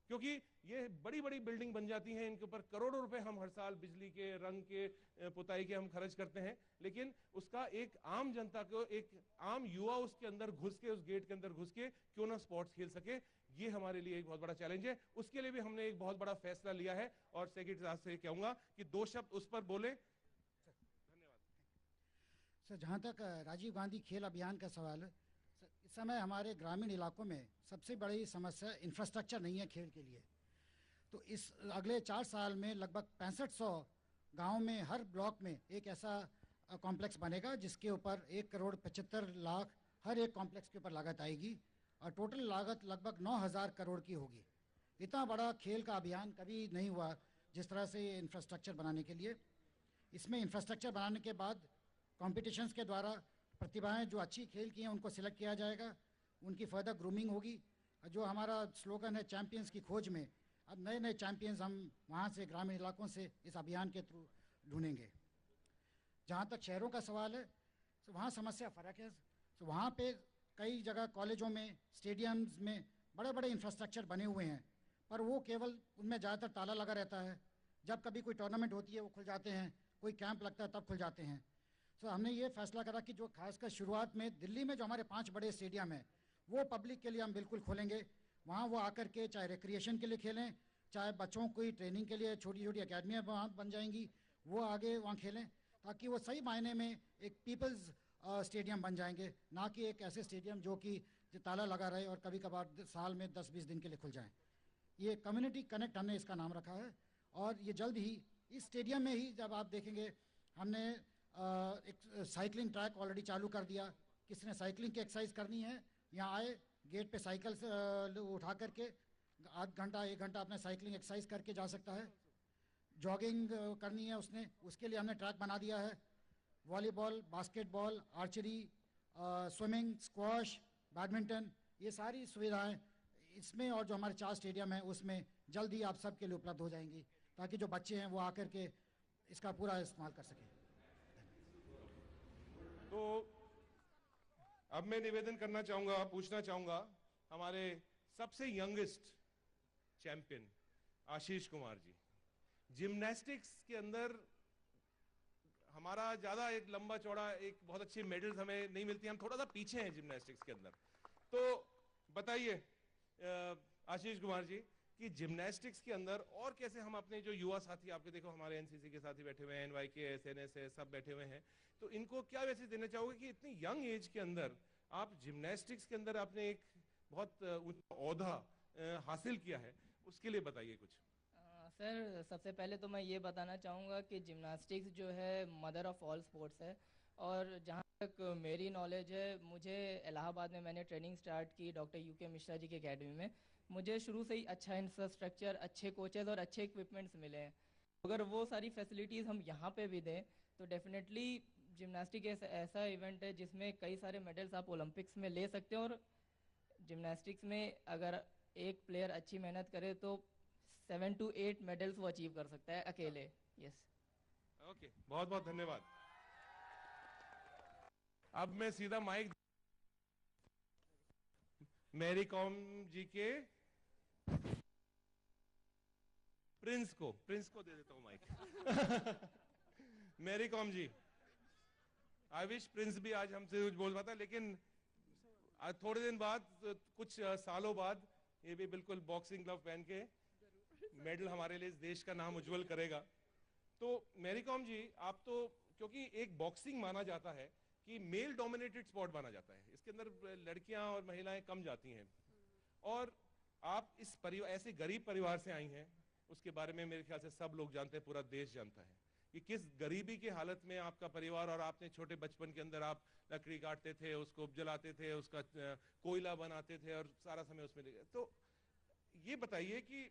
क्योंकि ये बड़ी बड़ी बिल्डिंग बन जाती हैं, इनके ऊपर करोड़ों रुपए हम हर साल बिजली के, रंग के, पुताई के हम खर्च करते हैं, लेकिन उसका एक आम जनता को, एक आम युवा उसके अंदर घुस के, उस गेट के अंदर घुस के क्यों ना स्पोर्ट्स खेल सके, ये हमारे लिए एक बहुत बड़ा चैलेंज है। उसके लिए भी हमने एक बहुत बड़ा फैसला लिया है और सेक्रेटरी साहब से कहूंगा कि 2 शब्द उस पर बोले। धन्यवाद सर। जहाँ तक राजीव गांधी खेल अभियान का सवाल है, इस समय हमारे ग्रामीण इलाकों में सबसे बड़ी समस्या इंफ्रास्ट्रक्चर नहीं है खेल के लिए। तो इस अगले 4 साल में लगभग 6500 गाँव में हर ब्लॉक में एक ऐसा कॉम्प्लेक्स बनेगा जिसके ऊपर 1,75,00,000 हर एक कॉम्प्लेक्स के ऊपर लागत आएगी और टोटल लागत लगभग 9,000 करोड़ की होगी। इतना बड़ा खेल का अभियान कभी नहीं हुआ जिस तरह से इंफ्रास्ट्रक्चर बनाने के लिए। इसमें इंफ्रास्ट्रक्चर बनाने के बाद कॉम्पिटिशन्स के द्वारा प्रतिभाएं जो अच्छी खेल की हैं उनको सिलेक्ट किया जाएगा, उनकी फर्दर ग्रूमिंग होगी। जो हमारा स्लोगन है चैंपियंस की खोज में, अब नए नए चैंपियंस हम वहाँ से ग्रामीण इलाकों से इस अभियान के थ्रू ढूंढेंगे। जहाँ तक शहरों का सवाल है तो वहाँ समस्या फ़र्क है। तो वहाँ पे कई जगह कॉलेजों में, स्टेडियम्स में बड़े बड़े इंफ्रास्ट्रक्चर बने हुए हैं, पर वो केवल उनमें ज़्यादातर ताला लगा रहता है। जब कभी कोई टूर्नामेंट होती है वो खुल जाते हैं, कोई कैंप लगता है तब खुल जाते हैं। तो हमने ये फैसला करा कि जो खासकर शुरुआत में दिल्ली में जो हमारे 5 बड़े स्टेडियम हैं वो पब्लिक के लिए हम बिल्कुल खोलेंगे। वहाँ वो आकर के चाहे रिक्रिएशन के लिए खेलें, चाहे बच्चों की ट्रेनिंग के लिए छोटी छोटी अकेडमियाँ वहाँ बन जाएंगी, वो आगे वहाँ खेलें, ताकि वो सही मायने में एक पीपल्स स्टेडियम बन जाएंगे, ना कि एक ऐसे स्टेडियम जो कि ताला लगा रहे और कभी कभार साल में 10-20 दिन के लिए खुल जाएं। ये कम्युनिटी कनेक्ट हमने इसका नाम रखा है और ये जल्द ही इस स्टेडियम में ही, जब आप देखेंगे, हमने एक साइकिलिंग ट्रैक ऑलरेडी चालू कर दिया। किसी ने साइकिलिंग की एक्सरसाइज करनी है, यहाँ आए, गेट पे साइकिल से उठा करके आध घंटा 1 घंटा अपने साइकिलिंग एक्सरसाइज करके जा सकता है। जॉगिंग करनी है उसने, उसके लिए हमने ट्रैक बना दिया है। Volleyball, basketball, archery, swimming, squash, badminton, ये सारी सुविधाएं इसमें और जो हमारे 4 स्टेडियम हैं उसमें जल्द ही आप सब के लिए उपलब्ध हो जाएंगी, ताकि जो बच्चे हैं वो आकर के इसका पूरा इस्तेमाल कर सकें। तो अब मैं निवेदन करना चाहूंगा, पूछना चाहूंगा हमारे सबसे youngest champion Ashish Kumar ji. Gymnastics के अंदर हमारा ज्यादा एक लंबा चौड़ा एक बहुत अच्छी मेडल्स हमें नहीं मिलती, हम थोड़ा सा पीछे हैं जिम्नास्टिक्स के अंदर। तो बताइए आशीष कुमार जी कि जिम्नास्टिक्स के अंदर और कैसे हम अपने जो युवा साथी, आपके देखो हमारे एनसीसी के साथी बैठे हुए हैं, NYK SNS सब बैठे हुए हैं, तो इनको क्या वैसे देना चाहोगे कि इतनी यंग एज के अंदर आप जिम्नास्टिक्स के अंदर आपने एक बहुत औहदा हासिल किया है, उसके लिए बताइए कुछ। सर सबसे पहले तो मैं ये बताना चाहूँगा कि जिम्नास्टिक्स जो है मदर ऑफ़ ऑल स्पोर्ट्स है, और जहाँ तक मेरी नॉलेज है, मुझे इलाहाबाद में मैंने ट्रेनिंग स्टार्ट की डॉक्टर UK मिश्रा जी की एकेडमी में। मुझे शुरू से ही अच्छा इंफ्रास्ट्रक्चर, अच्छे कोचेज़ और अच्छे इक्विपमेंट्स मिले हैं। अगर वो सारी फैसिलिटीज़ हम यहाँ पे भी दें तो डेफिनेटली जिम्नास्टिक ऐसा इवेंट है जिसमें कई सारे मेडल्स आप ओलंपिक्स में ले सकते हैं। और जिम्नास्टिक्स में अगर एक प्लेयर अच्छी मेहनत करे तो 7 to 8 मेडल्स वो अचीव कर सकता है अकेले। यस ओके, बहुत बहुत धन्यवाद। अब मैं सीधा माइक मैरी कॉम जी के प्रिंस को दे देता हूं mike. Mary Kom ji, I wish Prince भी आज हमसे कुछ बोल पाता, लेकिन आज थोड़े दिन बाद, कुछ सालों बाद, ये भी बिल्कुल बॉक्सिंग ग्लव पहन के मेडल हमारे लिए इस देश का नाम उज्जवल करेगा। तो मैरी कॉम जी, आप तो, क्योंकि एक बॉक्सिंग माना जाता है कि मेल डोमिनेटेड स्पोर्ट माना जाता है, इसके अंदर लड़कियां और महिलाएं कम जाती हैं, और आप इस परिवार, ऐसे गरीब परिवार से आई हैं, उसके बारे में मेरे ख्याल से सब लोग जानते हैं, पूरा देश जानता है कि किस गरीबी की हालत में आपका परिवार, और आपने छोटे बचपन के अंदर आप लकड़ी काटते थे, उसको जलाते थे, उसका कोयला बनाते थे और सारा समय उसमें लगे। तो ये बताइए कि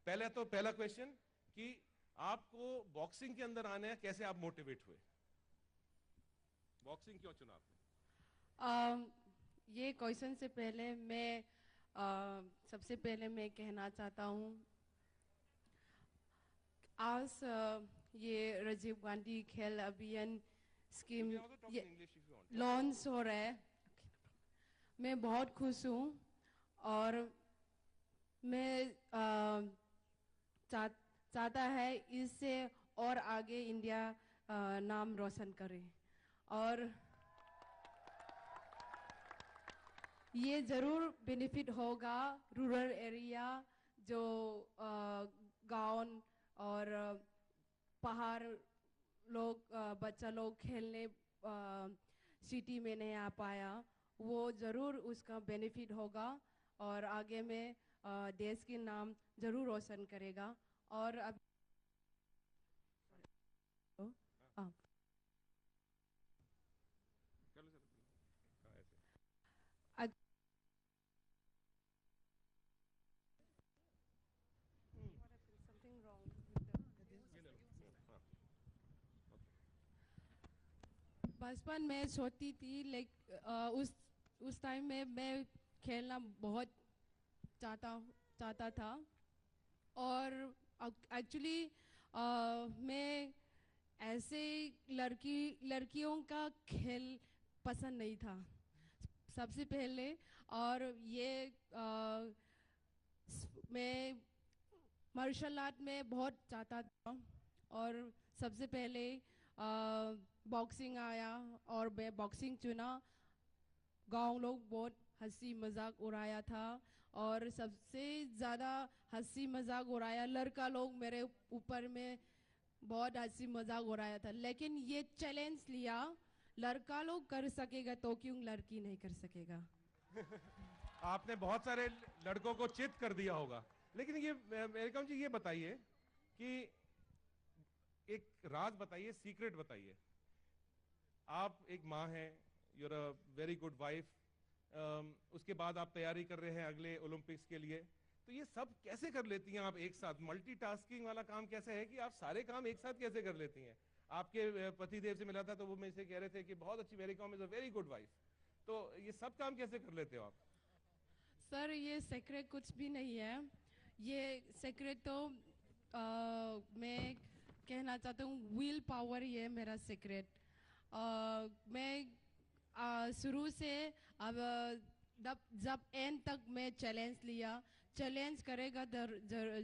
पहला क्वेश्चन कि आपको बॉक्सिंग के अंदर आने हैं, कैसे आप मोटिवेट हुए, बॉक्सिंग क्यों चुना आपने? ये क्वेश्चन से पहले मैं सबसे पहले मैं कहना चाहता हूँ, आज ये राजीव गांधी खेल अभियान स्कीम लॉन्च हो रहा है, मैं बहुत खुश हूँ, और मैं चाहता है इससे और आगे इंडिया नाम रोशन करे, और ये ज़रूर बेनिफिट होगा रूरल एरिया, जो गांव और पहाड़ लोग, बच्चा लोग खेलने सिटी में नहीं आ पाया, वो ज़रूर उसका बेनिफिट होगा, और आगे में देश के नाम ज़रूर रोशन करेगा। और अब बचपन में छोटी थी, उस टाइम में मैं खेलना बहुत चाहता था, और एक्चुअली मैं ऐसे लड़कियों का खेल पसंद नहीं था सबसे पहले, और ये मैं मार्शल आर्ट में बहुत चाहता था, और सबसे पहले बॉक्सिंग आया और मैं बॉक्सिंग चुना। गांव लोग बहुत हंसी मजाक उड़ाया था, और सबसे ज़्यादा हंसी मजाक उड़ाया लड़का लोग मेरे ऊपर में बहुत हंसी मजाक उड़ाया था, लेकिन ये चैलेंज लिया, लड़का लोग कर सकेगा तो क्यों लड़की नहीं कर सकेगा। आपने बहुत सारे लड़कों को चित कर दिया होगा, लेकिन ये मेरे कम जी, ये बताइए कि एक राज बताइए, सीक्रेट बताइए। आप एक माँ हैं, you're a very good wife, उसके बाद आप तैयारी कर रहे हैं अगले ओलंपिक्स के लिए, तो ये सब कैसे कर लेती हैं आप एक साथ? मल्टीटास्किंग वाला काम कैसे है कि आप सारे काम एक साथ कैसे कर लेती हैं? आपके पतिदेव से मिला था तो वो मेरे से कह रहे थे कि बहुत अच्छी, Mary Kom is a very good wife, तो ये सब काम कैसे कर लेते हो आप? सर ये सीक्रेट कुछ भी नहीं है, ये सीक्रेट तो मैं कहना चाहता हूँ विल पावर, ये मेरा सीक्रेट। मैं शुरू से अब जब एंड तक मैं चैलेंज लिया, चैलेंज करेगा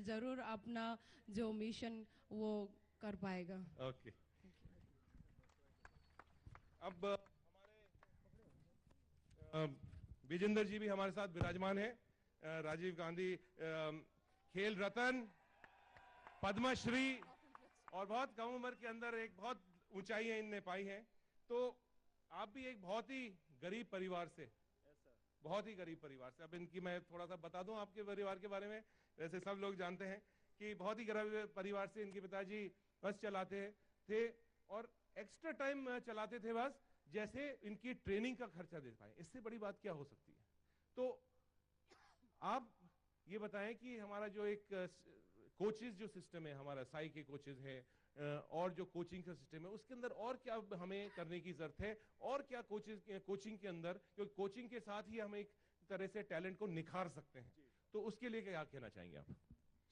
जरूर अपना जो मिशन वो कर पाएगा। ओके। अब विजेंद्र जी भी हमारे साथ विराजमान है। राजीव गांधी खेल रत्न, पद्मश्री, और बहुत कम उम्र के अंदर एक बहुत ऊंचाइयां इनने पाई हैं। तो आप भी एक बहुत ही गरीब परिवार से, बहुत ही गरीब परिवार से, अब इनकी मैं थोड़ा सा बता दूं आपके परिवार के बारे में। वैसे सब लोग जानते हैं कि बहुत ही गरीब परिवार से इनके पिताजी बस चलाते थे और एक्स्ट्रा टाइम चलाते थे बस, जैसे इनकी ट्रेनिंग का खर्चा दे पाए। इससे बड़ी बात क्या हो सकती है? तो आप ये बताएं कि हमारा जो एक कोचेज जो सिस्टम है, हमारा साई के कोचेज है और जो कोचिंग का सिस्टम है, उसके अंदर और क्या हमें करने की जरूरत है, और क्या कोचिंग के अंदर, क्योंकि कोचिंग के साथ ही हम एक तरह से टैलेंट को निखार सकते हैं, तो उसके लिए क्या कहना चाहेंगे आप?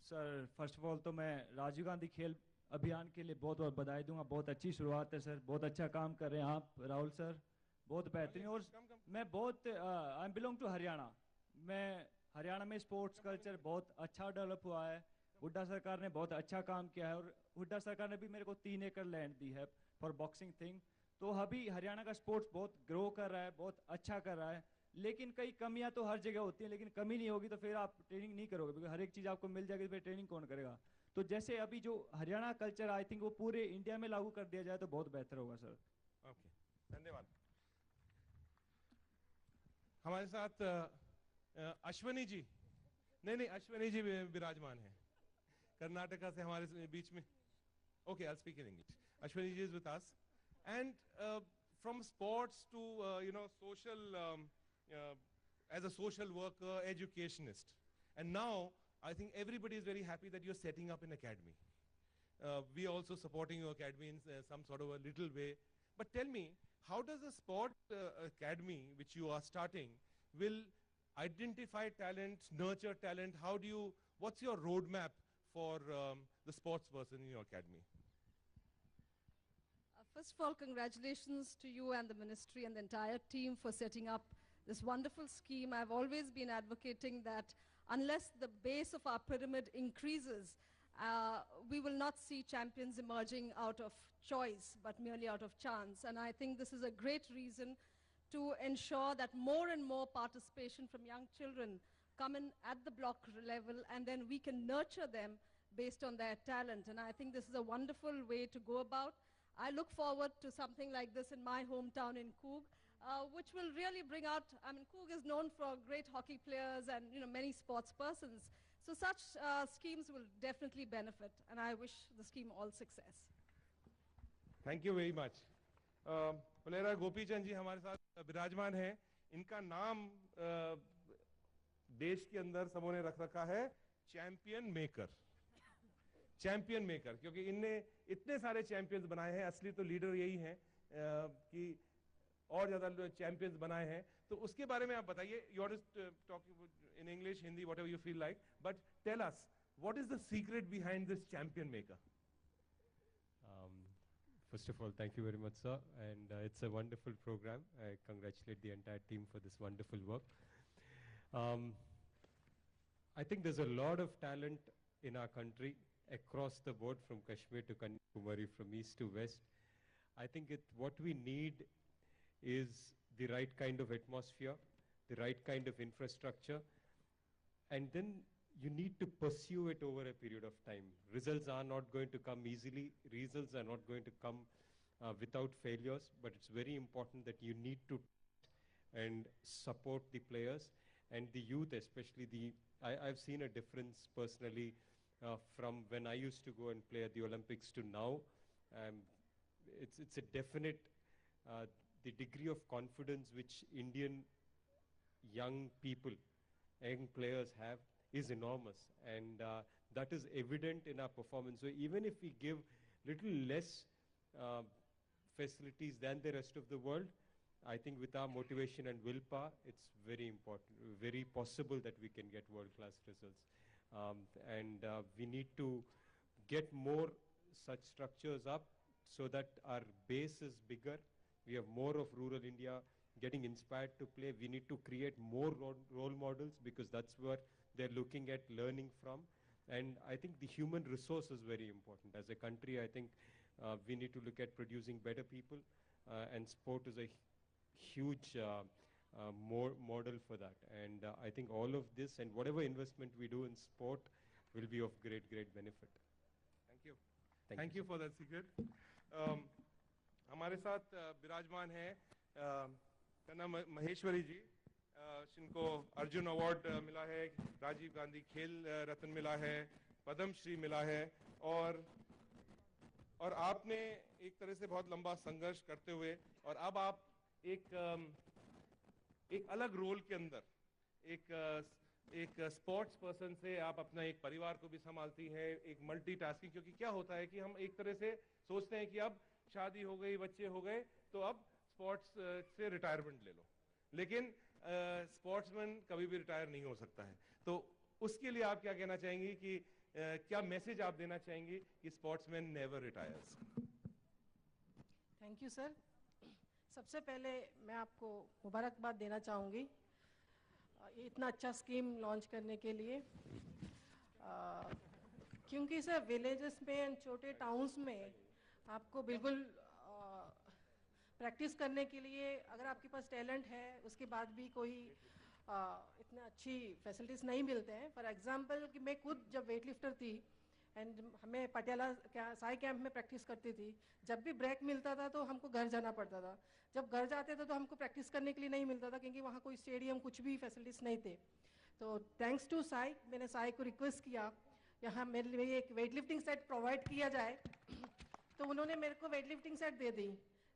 सर फर्स्ट ऑफ ऑल तो मैं राजीव गांधी खेल अभियान के लिए बहुत बहुत बधाई दूंगा। बहुत अच्छी शुरुआत है सर, बहुत अच्छा काम कर रहे हैं आप राहुल सर, बहुत बेहतरीन। और मैं बहुत आई बिलोंग टू हरियाणा, मैं हरियाणा में स्पोर्ट्स कल्चर बहुत अच्छा डेवलप हुआ है। हुड्डा सरकार ने बहुत अच्छा काम किया है और हुड्डा सरकार ने भी मेरे को 3 एकड़ लैंड दी है फॉर बॉक्सिंग थिंग। तो अभी हरियाणा का स्पोर्ट्स बहुत ग्रो कर रहा है, बहुत अच्छा कर रहा है। लेकिन कई कमियां तो हर जगह होती हैं, लेकिन कमी नहीं होगी तो फिर आप ट्रेनिंग नहीं करोगे, क्योंकि हर एक चीज़ आपको मिल जाएगी तो फिर ट्रेनिंग कौन करेगा। तो जैसे अभी जो हरियाणा कल्चर आई थिंक वो पूरे इंडिया में लागू कर दिया जाए तो बहुत बेहतर होगा सर। ओके, धन्यवाद। हमारे साथ अश्वनी जी, नहीं अश्वनी जी विराजमान है कर्नाटका से हमारे बीच में। Okay, I speak in English. Ashwani ji is with us, and from sports to social, as a social worker, educationist, and now I think everybody is very happy that you're setting up an academy. We are also supporting your academy in some sort of a little way. But tell me, how does the sport academy, which you are starting, will identify talent, nurture talent? What's your roadmap for the sports person in your academy? First of all, congratulations to you and the ministry and the entire team for setting up this wonderful scheme. I've always been advocating that unless the base of our pyramid increases, we will not see champions emerging out of choice, but merely out of chance. And I think this is a great reason to ensure that more and more participation from young children come in at the block level, and then we can nurture them based on their talent. And I think this is a wonderful way to go about. I look forward to something like this in my hometown in Coog, which will really bring out, I mean, Coog is known for great hockey players and many sports persons. So such schemes will definitely benefit, and I wish the scheme all success. Thank you very much. Pulera Gopichand ji हमारे साथ विराजमान हैं। इनका नाम देश के अंदर सबों ने रख रखा है चैंपियन मेकर। चैंपियन मेकर, क्योंकि इनने इतने सारे चैंपियंस बनाए हैं। असली तो लीडर यही हैं कि और ज्यादा चैंपियंस बनाए हैं। तो उसके बारे में आप बताइए। You are talking in English, Hindi, whatever you feel like, but tell us what is the secret behind this champion maker? First of all, thank you very much, sir, and it's a wonderful program. I congratulate the entire team for this wonderful work. I think there's a lot of talent in our country across the board, from Kashmir to Kanyakumari, from east to west. I think what we need is the right kind of atmosphere, the right kind of infrastructure, and then you need to pursue it over a period of time. Results are not going to come easily. Results are not going to come without failures, but it's very important that you need to and support the players and the youth, especially I've seen a difference personally from when I used to go and play at the Olympics to now. It's a definite, the degree of confidence which Indian young people, young players have is enormous, and that is evident in our performance. So even if we give little less facilities than the rest of the world, I think with our motivation and willpower, it's very important, very possible that we can get world-class results. And we need to get more such structures up so that our base is bigger. We have more of rural India, getting inspired to play. We need to create more role models because that's where they're looking at learning from. And I think the human resource is very important. As a country, I think we need to look at producing better people, and sport is a huge model for that. And I think all of this and whatever investment we do in sport will be of great benefit. Thank you. Thank Thank you, you for that secret. हमारे साथ विराजमान है कन्ना महेश्वरी जी, जिनको अर्जुन अवार्ड मिला है, राजीव गांधी खेल रत्न मिला है, पद्म श्री मिला है, और आपने एक तरह से बहुत लंबा संघर्ष करते हुए और अब आप एक अलग रोल के अंदर एक स्पोर्ट्स पर्सन से आप अपना एक परिवार को भी संभालती हैं, एक मल्टीटास्किंग, क्योंकि क्या होता है कि हम एक तरह से सोचते हैं कि अब शादी हो गई, बच्चे हो गए, तो अब स्पोर्ट्स से रिटायरमेंट ले लो, लेकिन स्पोर्ट्समैन कभी भी रिटायर नहीं हो सकता है। तो उसके लिए आप क्या कहना चाहेंगी कि क्या मैसेज आप देना चाहेंगी कि sportsman never retires? Thank you sir. सबसे पहले मैं आपको मुबारकबाद देना चाहूँगी इतना अच्छा स्कीम लॉन्च करने के लिए, क्योंकि सर विलेजेस में एंड छोटे टाउन्स में आपको बिल्कुल प्रैक्टिस करने के लिए अगर आपके पास टैलेंट है उसके बाद भी कोई इतना अच्छी फैसिलिटीज़ नहीं मिलते हैं। फॉर एग्जांपल कि मैं खुद जब वेट लिफ्टर थी एंड हमें पटियाला साई कैंप में प्रैक्टिस करती थी, जब भी ब्रेक मिलता था तो हमको घर जाना पड़ता था। जब घर जाते थे तो हमको प्रैक्टिस करने के लिए नहीं मिलता था, क्योंकि वहाँ कोई स्टेडियम कुछ भी फैसिलिटीज़ नहीं थे। तो थैंक्स टू साई, मैंने साई को रिक्वेस्ट किया यहाँ मेरे लिए एक वेट लिफ्टिंग सेट प्रोवाइड किया जाए, तो उन्होंने मेरे को वेट लिफ्टिंग सेट दे दी।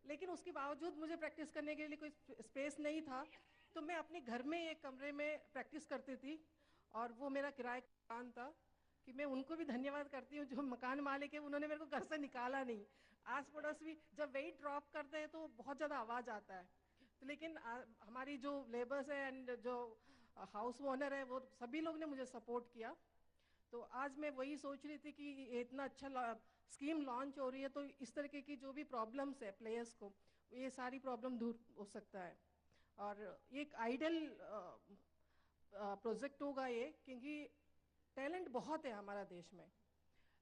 लेकिन उसके बावजूद मुझे प्रैक्टिस करने के लिए कोई स्पेस नहीं था, तो मैं अपने घर में एक कमरे में प्रैक्टिस करती थी, और वो मेरा किराए का मकान था। कि मैं उनको भी धन्यवाद करती हूँ जो मकान मालिक है, उन्होंने मेरे को घर से निकाला नहीं। आस पड़ोस भी जब वेट ड्रॉप करते हैं तो बहुत ज़्यादा आवाज़ आता है, तो लेकिन हमारी जो लेबर्स है एंड जो हाउस ओनर है वो सभी लोग ने मुझे सपोर्ट किया। तो आज मैं वही सोच रही थी कि इतना अच्छा स्कीम लॉन्च हो रही है, तो इस तरीके की जो भी प्रॉब्लम्स है प्लेयर्स को, ये सारी प्रॉब्लम दूर हो सकता है। और एक आइडल प्रोजेक्ट होगा ये, क्योंकि टैलेंट बहुत है हमारा देश में,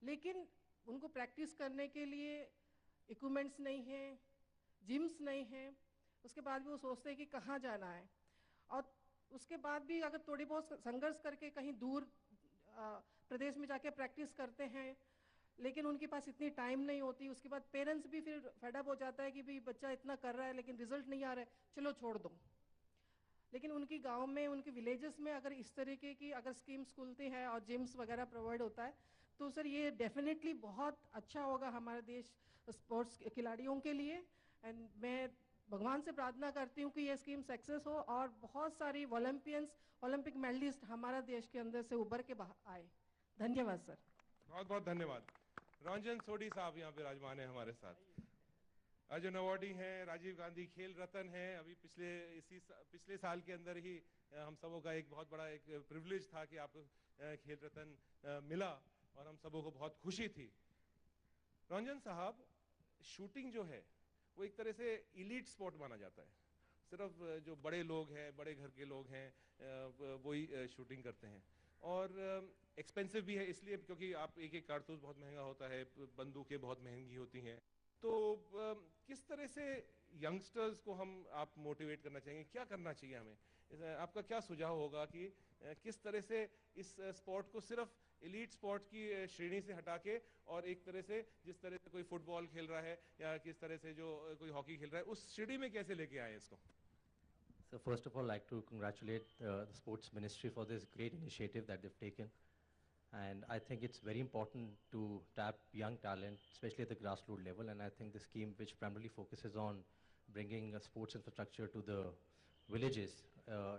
लेकिन उनको प्रैक्टिस करने के लिए इक्विपमेंट्स नहीं है, जिम्स नहीं है, उसके बाद भी वो सोचते हैं कि कहाँ जाना है, और उसके बाद भी अगर थोड़ी बहुत संघर्ष करके कहीं दूर प्रदेश में जाके प्रैक्टिस करते हैं, लेकिन उनके पास इतनी टाइम नहीं होती। उसके बाद पेरेंट्स भी फिर फेडअप हो जाता है कि भाई बच्चा इतना कर रहा है लेकिन रिजल्ट नहीं आ रहा है, चलो छोड़ दो। लेकिन उनकी गांव में, उनके विलेजेस में अगर इस तरीके की अगर स्कीम्स खुलती है और जिम्स वगैरह प्रोवाइड होता है, तो सर ये डेफिनेटली बहुत अच्छा होगा हमारे देश स्पोर्ट्स खिलाड़ियों के लिए। एंड मैं भगवान से प्रार्थना करती हूँ कि ये स्कीम सक्सेस हो और बहुत सारी ओलंपिक मेडलिस्ट हमारा देश के अंदर से उभर के आए। धन्यवाद सर। बहुत बहुत धन्यवाद। रंजन सोडी साहब यहाँ पे विराजमान है हमारे साथ, अर्जुन अवार्डी हैं, राजीव गांधी खेल रत्न हैं। अभी पिछले साल के अंदर ही हम सबों का एक बहुत बड़ा एक प्रिविलेज था कि आपको खेल रत्न मिला और हम सबों को बहुत खुशी थी। रंजन साहब, शूटिंग जो है वो एक तरह से इलीट स्पोर्ट माना जाता है, सिर्फ जो बड़े लोग हैं, बड़े घर के लोग हैं, वही शूटिंग करते हैं, और एक्सपेंसिव भी है इसलिए क्योंकि आप एक कारतूस बहुत महंगा होता है, बंदूकें बहुत महंगी होती हैं। तो किस तरह से यंगस्टर्स को आप मोटिवेट करना चाहेंगे, क्या करना चाहिए हमें? आपका क्या सुझाव होगा कि किस तरह से इस स्पोर्ट को सिर्फ एलीट स्पोर्ट की श्रेणी से हटा के और एक तरह से जिस तरह से कोई फुटबॉल खेल रहा है या किस तरह से जो कोई हॉकी खेल रहा है उस श्रेणी में कैसे लेके आए इसको? So first of all, I'd like to congratulate the Sports Ministry for this great initiative that they've taken. And I think it's very important to tap young talent, especially at the grassroots level. And I think the scheme, which primarily focuses on bringing a sports infrastructure to the villages,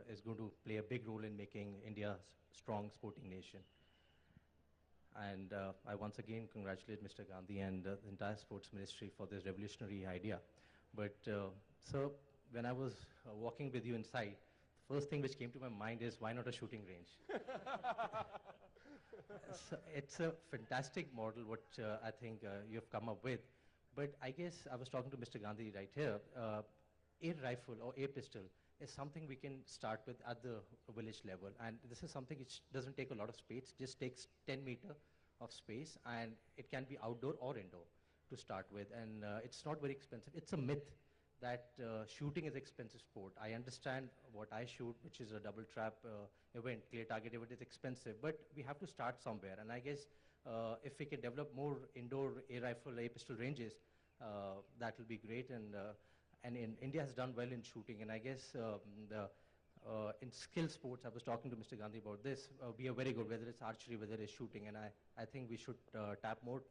is going to play a big role in making India a strong sporting nation. And I once again congratulate Mr. Gandhi and the entire Sports Ministry for this revolutionary idea. But, sir, when I was walking with you inside, the first thing which came to my mind is, why not a shooting range? So it's a fantastic model what I think you have come up with. But I guess I was talking to Mr. Gandhi right here. air rifle or air pistol is something we can start with at the village level. And this is something which doesn't take a lot of space, just takes 10 meter of space, and it can be outdoor or indoor to start with. And it's not very expensive. It's a myth that shooting is expensive sport. I understand what I shoot, which is a double trap event, clear target event, is expensive, but we have to start somewhere. And I guess if we can develop more indoor air rifle, air pistol ranges, that will be great. And in India has done well in shooting. And I guess in skill sports, I was talking to Mr. Gandhi about this, we are very good, whether it's archery, whether it's shooting. And I think we should tap more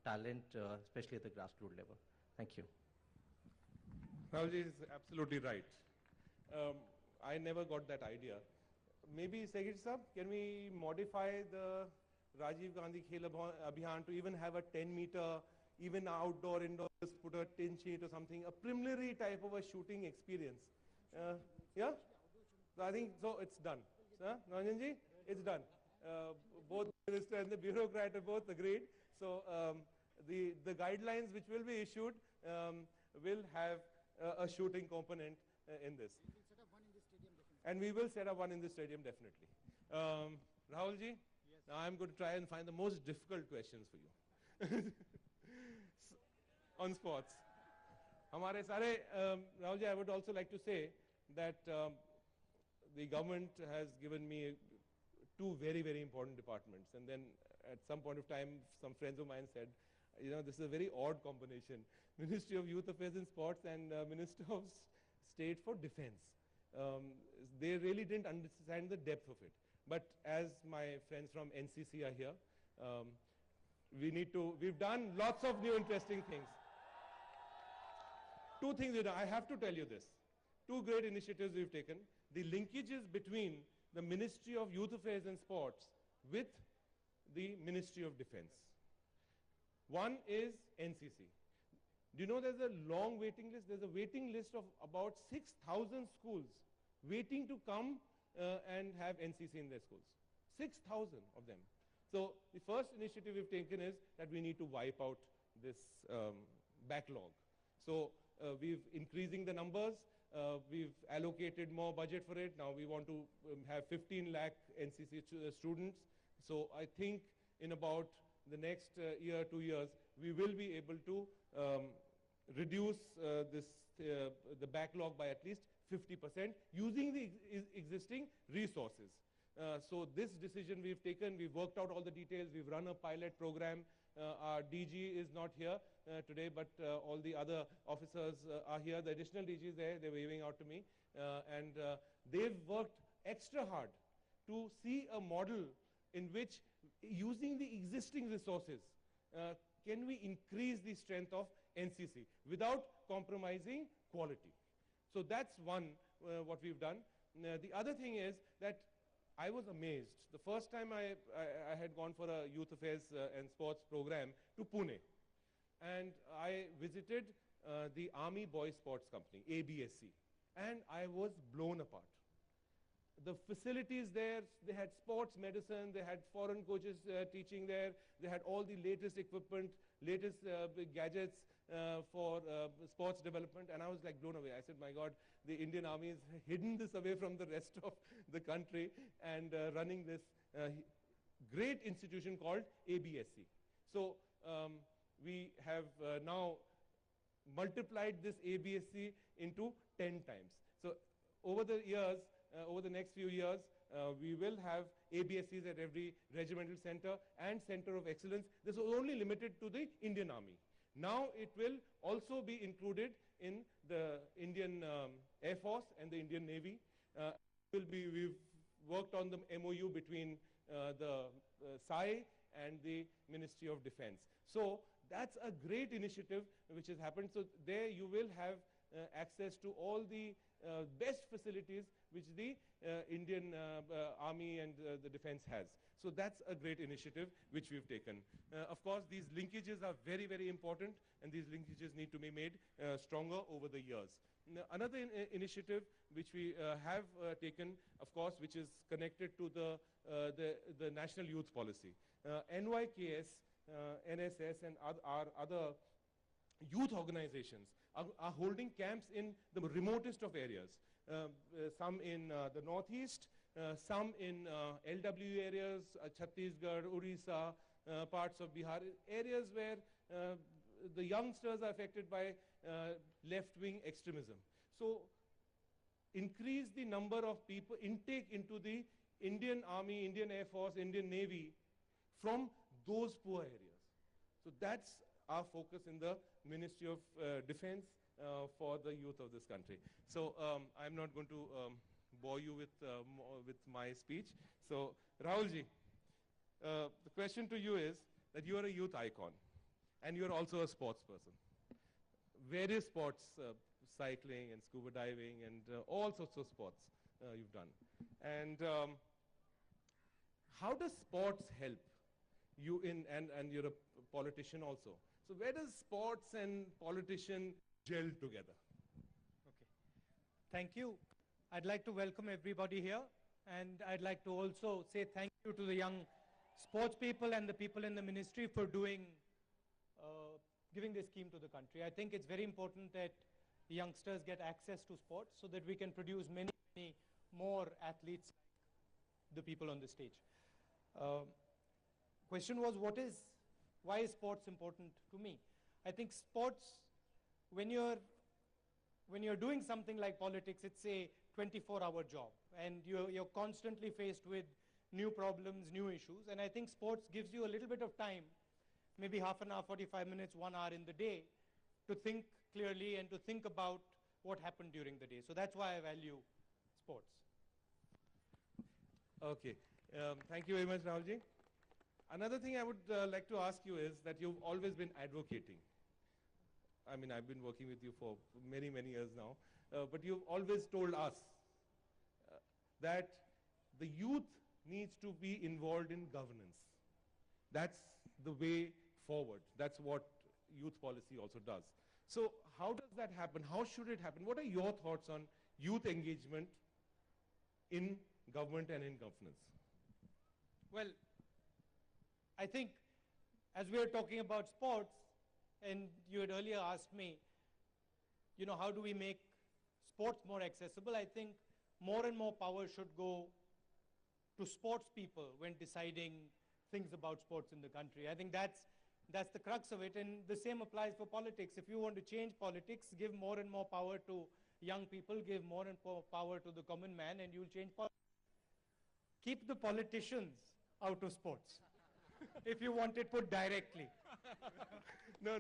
talent, especially at the grassroots level. Thank you. Rahulji is absolutely right. I never got that idea. Maybe, Secretary Sahab, can we modify the Rajiv Gandhi Khel Abhiyan to even have a 10-meter, even outdoor, indoor, put a tin sheet or something, a preliminary type of a shooting experience? Yeah? So I think so. It's done. Ranjan ji, it's done. Both the minister and the bureaucrat are both agreed. So the guidelines which will be issued will have a shooting component in this. And we will set up one in the stadium, definitely. Rahul ji, now I'm going to try and find the most difficult questions for you. On sports. Rahul ji, I would also like to say that the government has given me two very, very important departments. And then at some point of time, some friends of mine said, you know, this is a very odd combination. Ministry of Youth Affairs and Sports and Minister of State for Defense. They really didn't understand the depth of it. But as my friends from NCC are here, we've done lots of new interesting things. Two things, I have to tell you this. Two great initiatives we've taken. The linkages between the Ministry of Youth Affairs and Sports with the Ministry of Defense. One is NCC. Do you know there's a long waiting list? There's a waiting list of about 6,000 schools waiting to come and have NCC in their schools. 6,000 of them. So the first initiative we've taken is that we need to wipe out this backlog. So we've increasing the numbers. We've allocated more budget for it. Now we want to have 15 lakh NCC students. So I think in about the next year, 2 years, we will be able to reduce the backlog by at least 50% using the existing resources. So this decision we've taken, we've worked out all the details, we've run a pilot program. Our DG is not here today, but all the other officers are here. The additional DG is there, they're waving out to me. And they've worked extra hard to see a model in which, using the existing resources, can we increase the strength of NCC without compromising quality. So that's one, what we've done. The other thing is that I was amazed. The first time I had gone for a youth affairs and sports program to Pune. And I visited the Army Boys Sports Company, ABSC. And I was blown apart. The facilities there, they had sports medicine, they had foreign coaches teaching there, they had all the latest equipment, latest gadgets for sports development, and I was like blown away. I said, my God, the Indian Army has hidden this away from the rest of the country and running this great institution called ABSC. So we have now multiplied this ABSC into 10 times. So over the years, over the next few years, we will have ABSCs at every regimental center and center of excellence. This was only limited to the Indian Army. Now it will also be included in the Indian Air Force and the Indian Navy. We've worked on the MOU between the SAI and the Ministry of Defense. So that's a great initiative which has happened. So there you will have access to all the best facilities which the Indian Army and the defense has. So that's a great initiative which we've taken. Of course, these linkages are very, very important, and these linkages need to be made stronger over the years. Another initiative which we have taken, of course, which is connected to the National Youth Policy. NYKS, NSS, and our other youth organizations are holding camps in the remotest of areas. Some in the northeast, some in LW areas, Chhattisgarh, Orissa, parts of Bihar, areas where the youngsters are affected by left-wing extremism. So increase the number of people, intake into the Indian Army, Indian Air Force, Indian Navy from those poor areas. So that's our focus in the Ministry of Defense for the youth of this country. So I'm not going to bore you with my speech. So Rahulji, the question to you is that you are a youth icon and you are also a sports person. Various sports, cycling and scuba diving and all sorts of sports you've done. And how does sports help you in, and you're a politician also. So where does sports and politician gel together? Okay. Thank you. I'd like to welcome everybody here, and I'd like to also say thank you to the young sports people and the people in the ministry for giving this scheme to the country. I think it's very important that youngsters get access to sports so that we can produce many, many more athletes like the people on the stage. Question was, why is sports important to me? I think sports, when you're doing something like politics, it's a 24-hour job, and you're constantly faced with new problems, new issues, and I think sports gives you a little bit of time, maybe half an hour, 45 minutes, 1 hour in the day, to think clearly and to think about what happened during the day. So that's why I value sports. Okay. Thank you very much, Rahulji. Another thing I would like to ask you is that you've always been advocating. I mean, I've been working with you for many, many years now, but you've always told us that the youth needs to be involved in governance. That's the way forward. That's what youth policy also does. So how does that happen? How should it happen? What are your thoughts on youth engagement in government and in governance? Well, I think as we are talking about sports, and you had earlier asked me, how do we make sports more accessible? I think more and more power should go to sports people when deciding things about sports in the country. I think that's the crux of it, and the same applies for politics. If you want to change politics, give more and more power to young people, give more and more power to the common man, and you'll change politics. Keep the politicians out of sports, if you want it put directly. No.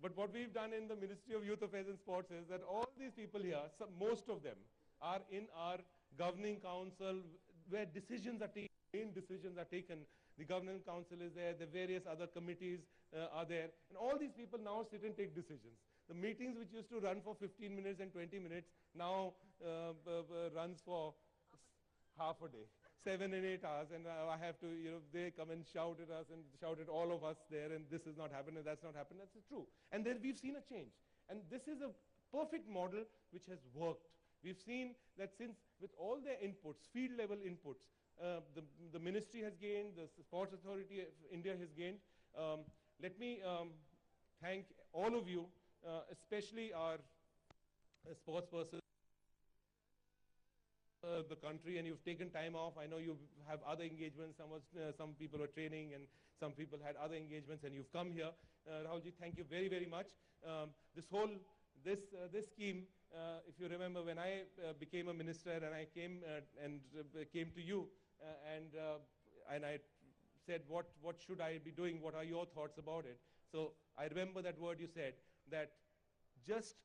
But what we've done in the Ministry of Youth Affairs and Sports is that all these people here, most of them, are in our governing council where decisions are taken, main decisions are taken. The governing council is there, the various other committees are there, and all these people now sit and take decisions. The meetings which used to run for 15 minutes and 20 minutes now runs for half a day, 7 and 8 hours, and I have to, they come and shout at us and shout at all of us there, and this is not happening, and that's not happening. That's true. And then we've seen a change. And this is a perfect model which has worked. We've seen that since with all their inputs, field level inputs, the ministry has gained, the Sports Authority of India has gained. Let me thank all of you, especially our sports persons, the country, and you've taken time off. I know you have other engagements. Some people are training, and some people had other engagements, and you've come here. Rahulji, thank you very, very much. This scheme, if you remember, when I became a minister and I came to you, and I said, what should I be doing? What are your thoughts about it? So I remember that word you said, that just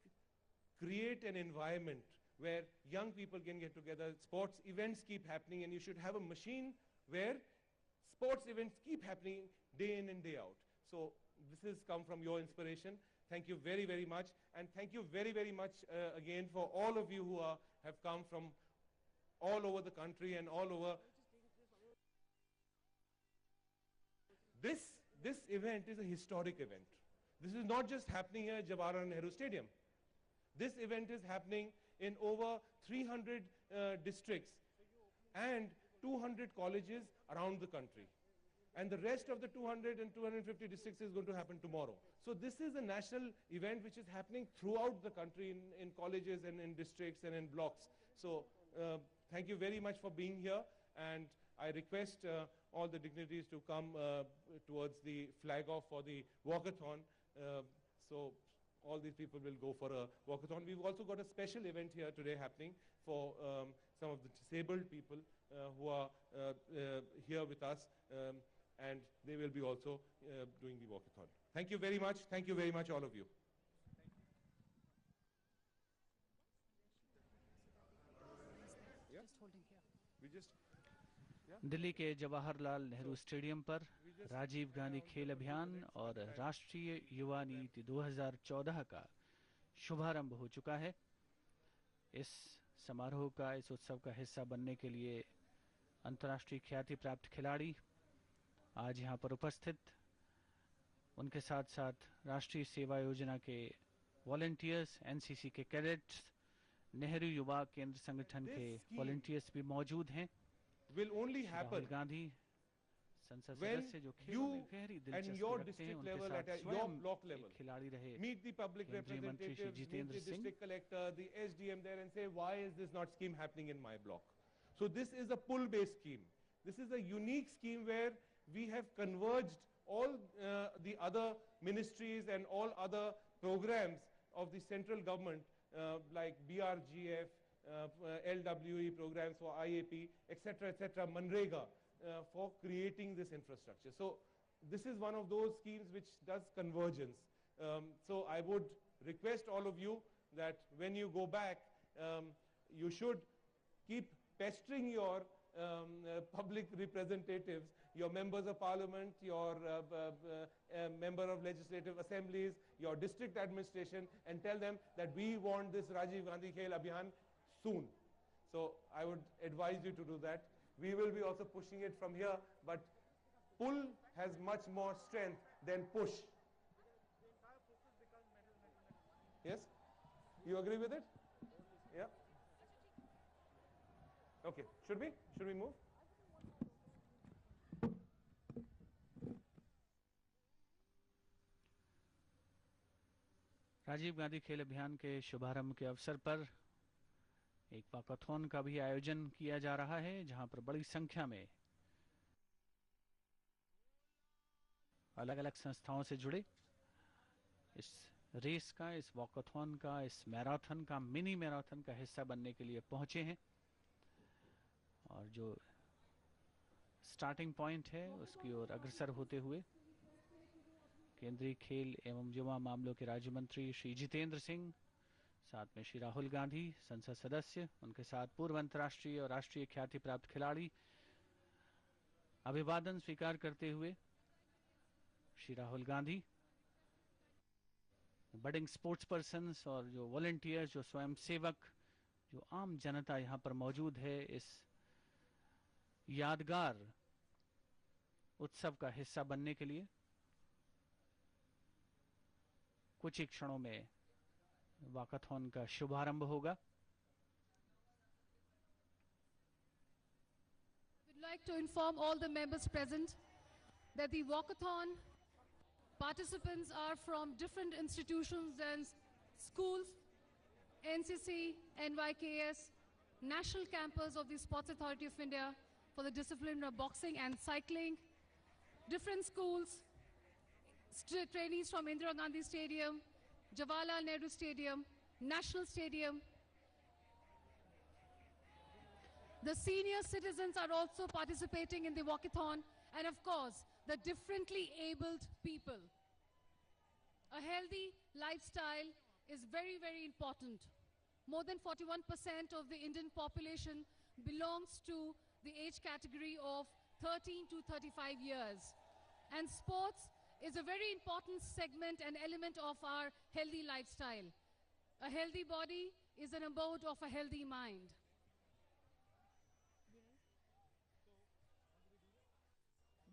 create an environment where young people can get together, sports events keep happening, and you should have a machine where sports events keep happening day in and day out. So this has come from your inspiration. Thank you very, very much. And thank you very, very much again for all of you who have come from all over the country and all over. This event is a historic event. This is not just happening here at Jawaharlal Nehru Stadium. This event is happening in over 300 districts and 200 colleges around the country. and the rest of the 200 and 250 districts is going to happen tomorrow. So this is a national event which is happening throughout the country in colleges and in districts and in blocks. So thank you very much for being here, and I request all the dignitaries to come towards the flag off for the walkathon. So all these people will go for a walkathon. We've also got a special event here today happening for some of the disabled people who are here with us, and they will be also doing the walkathon. Thank you very much. Thank you very much, all of you. Yeah? We just Delhi के जवाहरलाल नेहरू स्टेडियम पर राजीव गांधी खेल अभियान और राष्ट्रीय युवा नीति 2014 का शुभारंभ हो चुका है। इस समारोह का, इस उत्सव का हिस्सा बनने के लिए अंतर्राष्ट्रीय ख्याति प्राप्त खिलाड़ी आज यहां पर उपस्थित, उनके साथ साथ राष्ट्रीय सेवा योजना के वॉलंटियर्स, एनसीसी के कैडेट्स, नेहरू युवा केंद्र संगठन के वॉलंटियर्स भी मौजूद हैं। will only happen गांधी संसद when सदस्य जो खेलों you में गहरी and दिलचस्पी your रखते हैं, district उनके level साथ at your स्वयं block एक level खिलाड़ी रहे meet the public केंद्रीय मंत्री Shri representatives, meet Jitendra the Singh. district collector, the SDM there, and say, why is this not scheme happening in my block? So this is a pull-based scheme. This is a unique scheme where we have converged all the other ministries and all other programs of the central government like BRGF, LWE programs for IAP, etc., Manrega, for creating this infrastructure. So this is one of those schemes which does convergence. So I would request all of you that when you go back, you should keep pestering your public representatives, your members of parliament, your member of legislative assemblies, your district administration, and tell them that we want this Rajiv Gandhi Khel Abhiyan soon. So I would advise you to do that. We will be also pushing it from here, but pull has much more strength than push. Yes? You agree with it? Yeah? Okay. Should we move? Rajiv Gandhi खेल अभियान के शुभारंभ के अवसर पर एक वॉकाथॉन का भी आयोजन किया जा रहा है, जहां पर बड़ी संख्या में अलग-अलग संस्थाओं से जुड़े इस रेस का, इस वॉकाथॉन का, इस मैराथन का, मिनी मैराथन का हिस्सा बनने के लिए पहुंचे हैं। और जो स्टार्टिंग पॉइंट है उसकी ओर अग्रसर होते हुए केंद्रीय खेल एवं युवा मामलों के राज्य मंत्री श्री जितेंद्र सिंह, साथ में श्री राहुल गांधी संसद सदस्य, उनके साथ पूर्व अंतर्राष्ट्रीय और राष्ट्रीय ख्याति प्राप्त खिलाड़ी अभिवादन स्वीकार करते हुए Shri Rahul Gandhi, budding sports persons और जो वॉलंटियर्स, जो स्वयं सेवक, जो आम जनता यहाँ पर मौजूद है, इस यादगार उत्सव का हिस्सा बनने के लिए कुछ ही क्षणों में वॉकाथॉन का शुभारंभ होगा। We'd like to inform all the members present that the walkathon participants are from different institutions and schools, NCC, NYKS, national campus of the Sports Authority of India for the discipline of boxing and cycling, different schools, trainees from Indira Gandhi Stadium, Jawaharlal Nehru Stadium, National Stadium. The senior citizens are also participating in the walkathon, and of course, the differently abled people. A healthy lifestyle is very, very important. More than 41% of the Indian population belongs to the age category of 13 to 35 years. And sports is a very important segment and element of our healthy lifestyle. A healthy body is an abode of a healthy mind.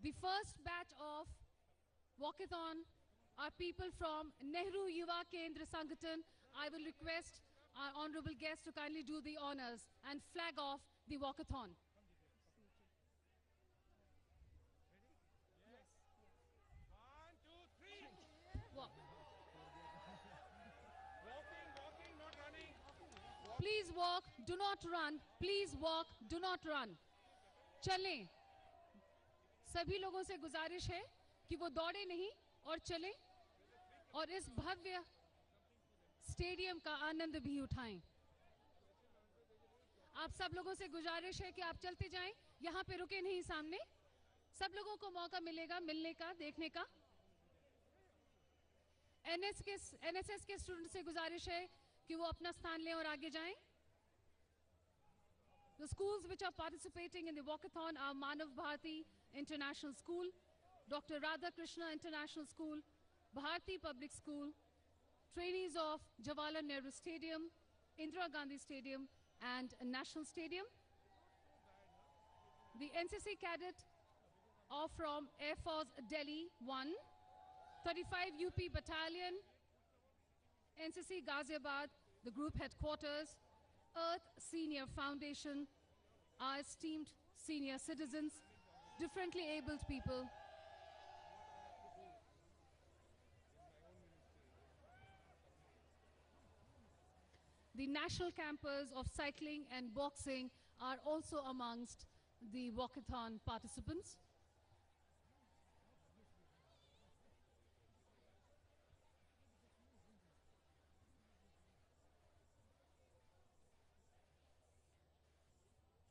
The first batch of walkathon are people from Nehru Yuva Kendra Sangathan. I will request our honorable guests to kindly do the honors and flag off the walkathon. Please walk, do not run. Please walk, do not run. चलें. सभी लोगों से गुजारिश है कि वो दौड़े नहीं और चलें और इस भव्य स्टेडियम का आनंद भी उठाएं. आप सब लोगों से गुजारिश है कि आप चलते जाएं, यहाँ पे रुके नहीं सामने. सब लोगों को मौका मिलेगा मिलने का, देखने का. एनएसएस के स्टूडेंट से गुजारिश है कि वो अपना स्थान लें और आगे जाएं. The schools which are participating in the walkathon are Manav Bharati International School, Dr. Radha Krishna International School, Bharati Public School, trainees of Jawaharlal Nehru Stadium, Indira Gandhi Stadium and National Stadium. The NCC cadet are from Air Force Delhi 1, 35 UP Battalion, NCC Ghaziabad, the group headquarters, Earth Senior Foundation, our esteemed senior citizens, differently abled people. The national campers of cycling and boxing are also amongst the walkathon participants.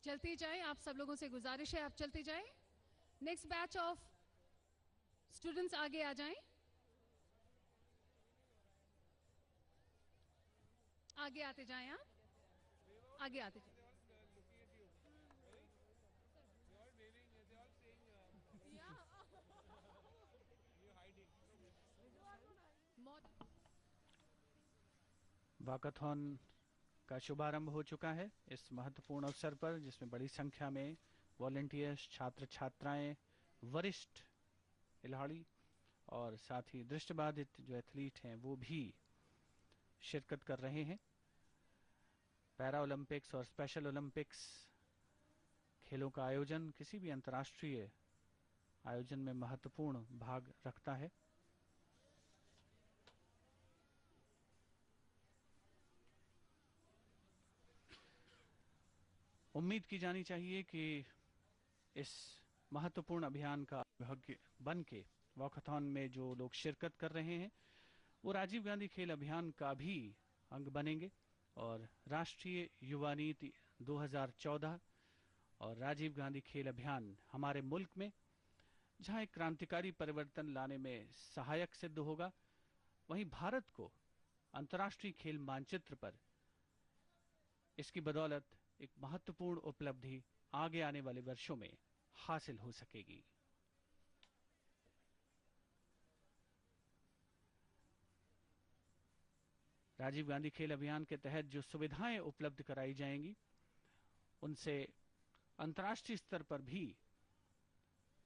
चलते जाएं, आप सब लोगों से गुजारिश है आप चलते जाएं. नेक्स्ट बैच ऑफ स्टूडेंट्स आगे आ जाएं. आगे आते जाएं, आप आगे आते जाएं. वाकाथॉन का शुभारंभ हो चुका है इस महत्वपूर्ण अवसर पर, जिसमें बड़ी संख्या में वॉलंटियर्स, छात्र छात्राएं, वरिष्ठ खिलाड़ी और साथ ही दृष्टिबाधित जो एथलीट हैं वो भी शिरकत कर रहे हैं. पैरा ओलंपिक्स और स्पेशल ओलंपिक्स खेलों का आयोजन किसी भी अंतर्राष्ट्रीय आयोजन में महत्वपूर्ण भाग रखता है. उम्मीद की जानी चाहिए कि इस महत्वपूर्ण अभियान का भाग बन के वॉकाथॉन में जो लोग शिरकत कर रहे हैं वो राजीव गांधी खेल अभियान का भी अंग बनेंगे और राष्ट्रीय युवा नीति 2014 और राजीव गांधी खेल अभियान हमारे मुल्क में जहां एक क्रांतिकारी परिवर्तन लाने में सहायक सिद्ध होगा, वहीं भारत को अंतर्राष्ट्रीय खेल मानचित्र पर इसकी बदौलत एक महत्वपूर्ण उपलब्धि आगे आने वाले वर्षों में हासिल हो सकेगी. राजीव गांधी खेल अभियान के तहत जो सुविधाएं उपलब्ध कराई जाएंगी उनसे अंतर्राष्ट्रीय स्तर पर भी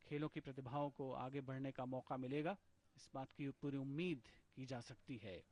खेलों की प्रतिभाओं को आगे बढ़ने का मौका मिलेगा. इस बात की पूरी उम्मीद की जा सकती है.